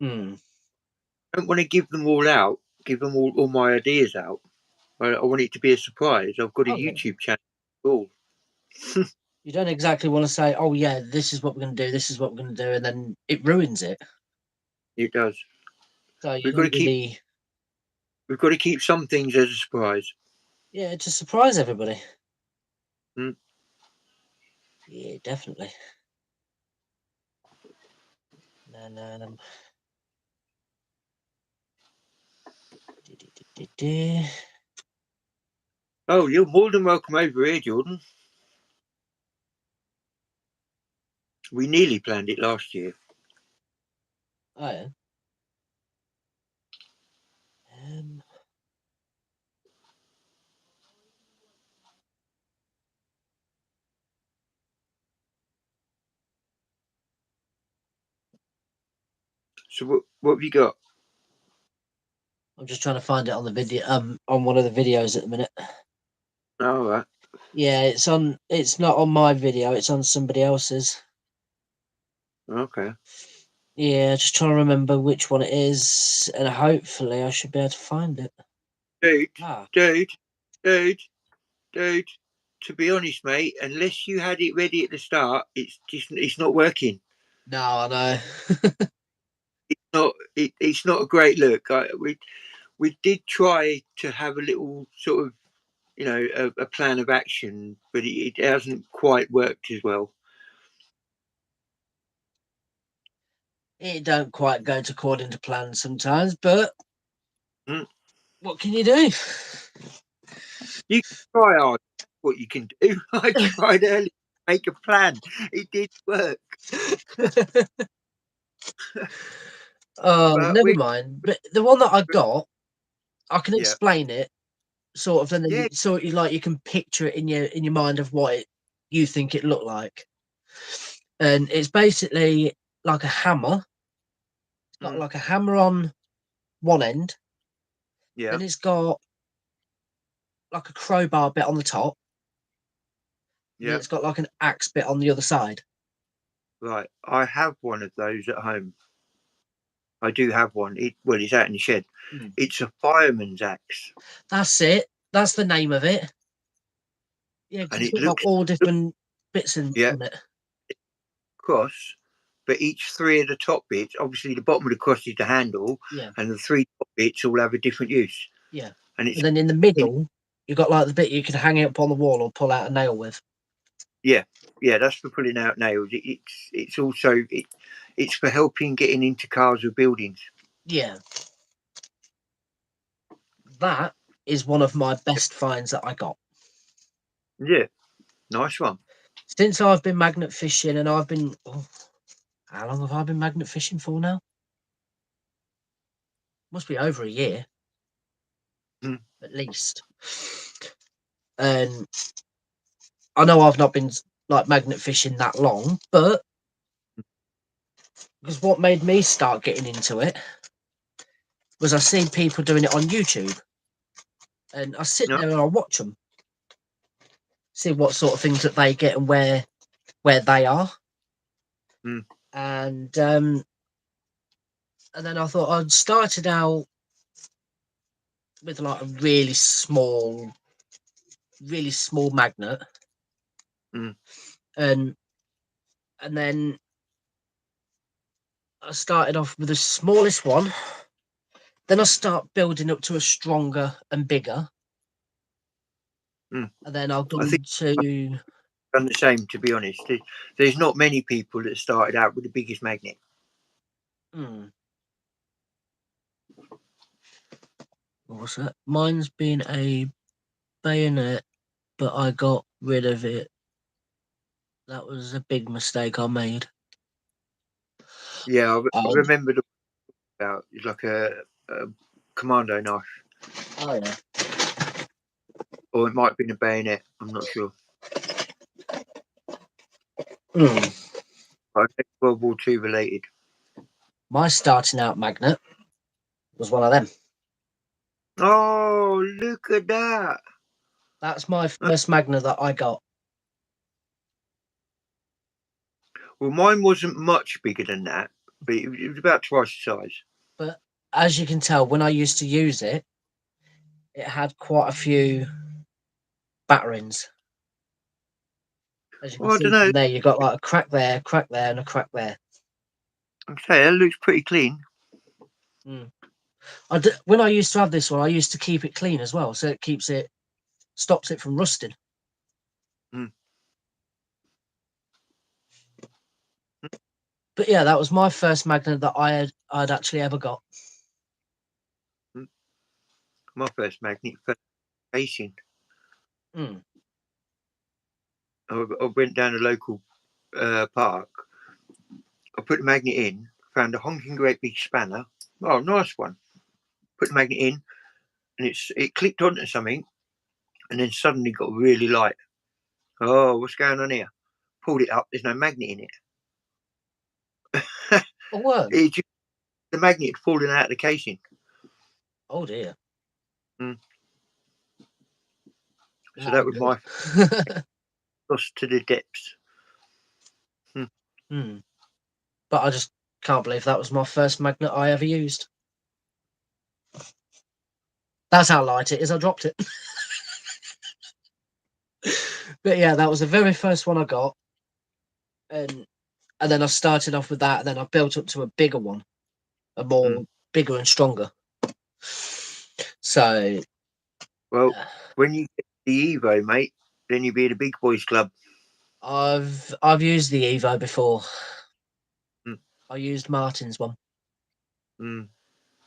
Hmm. I don't want to give them all out, give them all my ideas out. I want it to be a surprise. I've got a Oh, yeah. YouTube channel. All. You don't exactly want to say, "Oh yeah, this is what we're going to do. This is what we're going to do," and then it ruins it. It does. So you We've got to don't keep. really, We've got to keep some things as a surprise. yeah, to surprise everybody. Hmm. Yeah, definitely. No. Oh, you're more than welcome over here, Jordan. We nearly planned it last year. Oh yeah. So what have you got? I'm just trying to find it on the video. On one of the videos at the minute. All right. Yeah, it's on. It's not on my video. It's on somebody else's. Okay. Yeah, just trying to remember which one it is, and hopefully I should be able to find it. Dude, Ah, dude, dude, dude. To be honest, mate, unless you had it ready at the start, it's not working. no, I know. It's not a great look. We did try to have a little sort of a plan of action, but it hasn't quite worked as well. It don't quite go according to plan sometimes, but Mm. what can you do? You can try hard what you can do. I tried earlier to make a plan. It did work. Oh, But never mind. But the one that I got, I can yeah. explain it sort of, and then Yeah. sort of like you can picture it in your mind of what you think it looked like. And it's basically like a hammer. It's got Mm. like a hammer on one end, Yeah. then it's got like a crowbar bit on the top, and then Yeah. it's got like an axe bit on the other side. Right. I have one of those at home. I do have one. It's out in the shed. Mm. It's a fireman's axe. That's it. That's the name of it. Yeah, because And it's it got like looks all different bits on yeah, it. cross, but each three of the top bits, obviously the bottom of the cross is the handle, Yeah, and the three top bits all have a different use. yeah. And it's And then in the middle, you've got like the bit you can hang it up on the wall or pull out a nail with. yeah, that's for pulling out nails. It's also it's for helping getting into cars or buildings. Yeah, that is one of my best finds that I got. Yeah, nice one. Since I've been magnet fishing, and I've been, how long have I been magnet fishing for now? Must be over a year, Mm. at least. And I know I've not been like magnet fishing that long, but because what made me start getting into it was I seen people doing it on YouTube, and I sit No, there and I watch them, see what sort of things that they get and where they are, mm. and then I thought I'd started out with like a really small magnet, Mm. and then I started off with the smallest one. Then I start building up to a stronger and bigger, Mm. and then I've I think gone to I've done the same. To be honest, there's not many people that started out with the biggest magnet. What's that? Mine's been a bayonet, but I got rid of it. That was a big mistake I made. Yeah, I Um, remember about it's like a commando knife, oh yeah. or it might have been a bayonet. I'm not sure. I think World War II related. My starting out magnet was one of them. Oh, look at that! That's my first magnet that I got. Well, mine wasn't much bigger than that. but it was about twice the size. But as you can tell, when I used to use it, it had quite a few batterings. As you can Well, I see don't know. from there, you've got like a crack there, and a crack there. Okay, that looks pretty clean. When I used to have this one, I used to keep it clean as well, so it stops it from rusting. But yeah, that was my first magnet that I'd actually ever got. My first magnet, first casing. Mm. I went down a local park. I put the magnet in, found a honking great big spanner. Oh, nice one. Put the magnet in, and it clicked onto something, and then suddenly got really light. Oh, what's going on here? Pulled it up. There's no magnet in it. A worm? The magnet had fallen out of the casing. Oh dear. So that was my lost to the depths. But I just can't believe that was my first magnet I ever used. That's how light it is. I dropped it. But yeah, that was the very first one I got. And then I started off with that, and then I built up to a bigger one, a more bigger and stronger. So, well, when you get the Evo, mate, then you'll be in a big boys club. I've used the Evo before. I used Martin's one.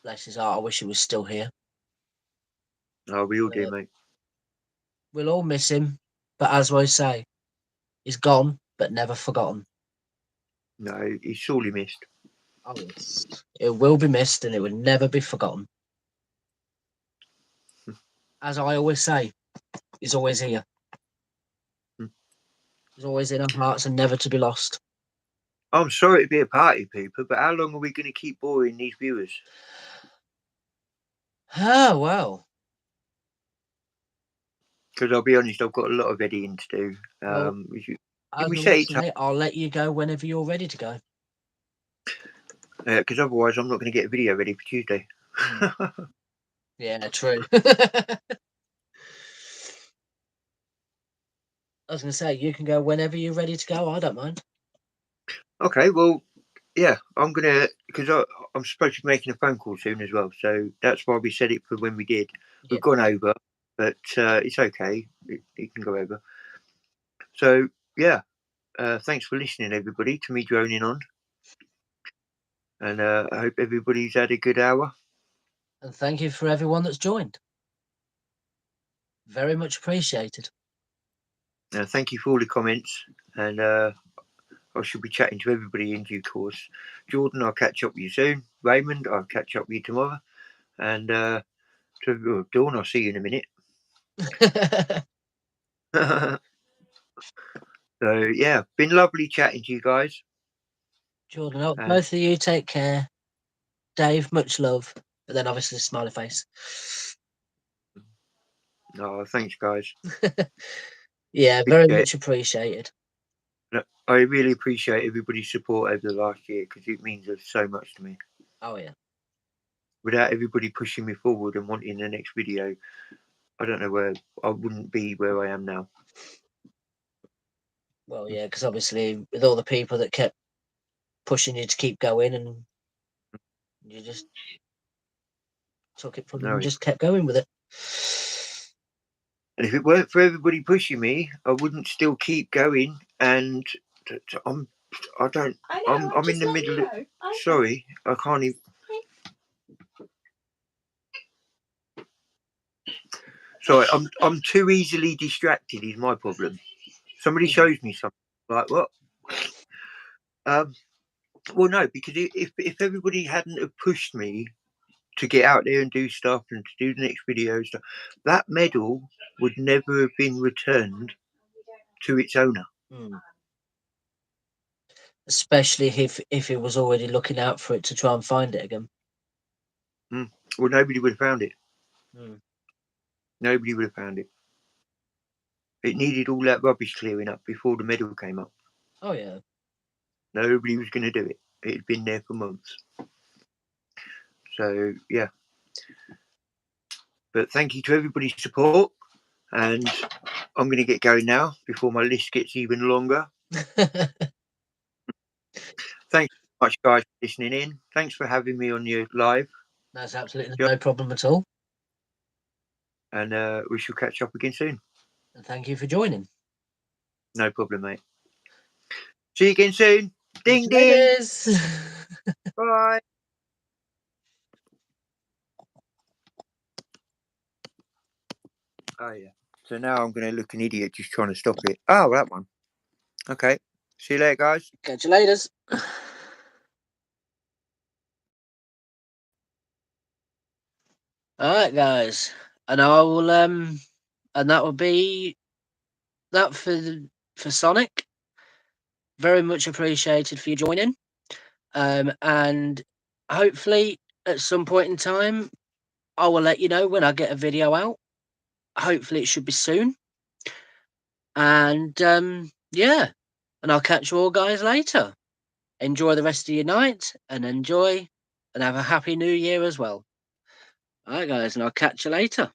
Bless his heart. I wish he was still here. Oh, we all do, mate. We'll all miss him, but as I say, he's gone, but never forgotten. No, he's sorely missed. Oh, yes. It will be missed, and it will never be forgotten. As I always say, he's always here. He's always in our hearts and never to be lost. I'm sorry to be a party pooper, but how long are we going to keep boring these viewers? Oh, well. Because I'll be honest, I've got a lot of editing to do. Well, I'll let you go whenever you're ready to go. Because otherwise I'm not going to get a video ready for Tuesday. Yeah, true. I was going to say, you can go whenever you're ready to go. I don't mind. Okay, well, yeah, I'm going to, because I'm supposed to be making a phone call soon as well. So that's why we set it for when we did. We've gone over, but it's okay. It can go over. So, yeah, thanks for listening, everybody, to me droning on. And I hope everybody's had a good hour. And thank you for everyone that's joined. Very much appreciated. Thank you for all the comments. And I shall be chatting to everybody in due course. Jordan, I'll catch up with you soon. Raymond, I'll catch up with you tomorrow. And Dawn, I'll see you in a minute. So, yeah, been lovely chatting to you guys. Jordan, both of you take care. Dave, much love. But then obviously smiley face. Oh, thanks, guys. Yeah, very much appreciated. I really appreciate everybody's support over the last year because it means so much to me. Oh, yeah. Without everybody pushing me forward and wanting the next video, I don't know where I wouldn't be where I am now. Well, yeah, because obviously with all the people that kept pushing you to keep going, and you just took it from them and just kept going with it. And if it weren't for everybody pushing me, I wouldn't still keep going. And I'm in the middle. Sorry, I can't even. Sorry, I'm too easily distracted. Is my problem. Somebody shows me something like what? Well, no, because if everybody hadn't have pushed me to get out there and do stuff and to do the next video stuff, that medal would never have been returned to its owner. Especially if it was already looking out for it to try and find it again. Well, nobody would have found it. Nobody would have found it. It needed all that rubbish clearing up before the medal came up. Oh, yeah. Nobody was going to do it. it had been there for months. So yeah, but thank you to everybody's support, and I'm going to get going now before my list gets even longer. Thanks so much, guys, for listening in. Thanks for having me on your live. That's absolutely no problem at all. And we shall catch up again soon. And thank you for joining. No problem, mate. See you again soon. Ding, ding. Bye. Oh, yeah. So now I'm going to look an idiot just trying to stop it. Oh, that one. Okay. See you later, guys. Catch you later. All right, guys, and I will and that will be that for Sonic. Very much appreciated for you joining, and hopefully at some point in time I will let you know when I get a video out. Hopefully it should be soon, and yeah, and I'll catch you all guys later. Enjoy the rest of your night, and enjoy and have a happy new year as well. All right, guys, and I'll catch you later.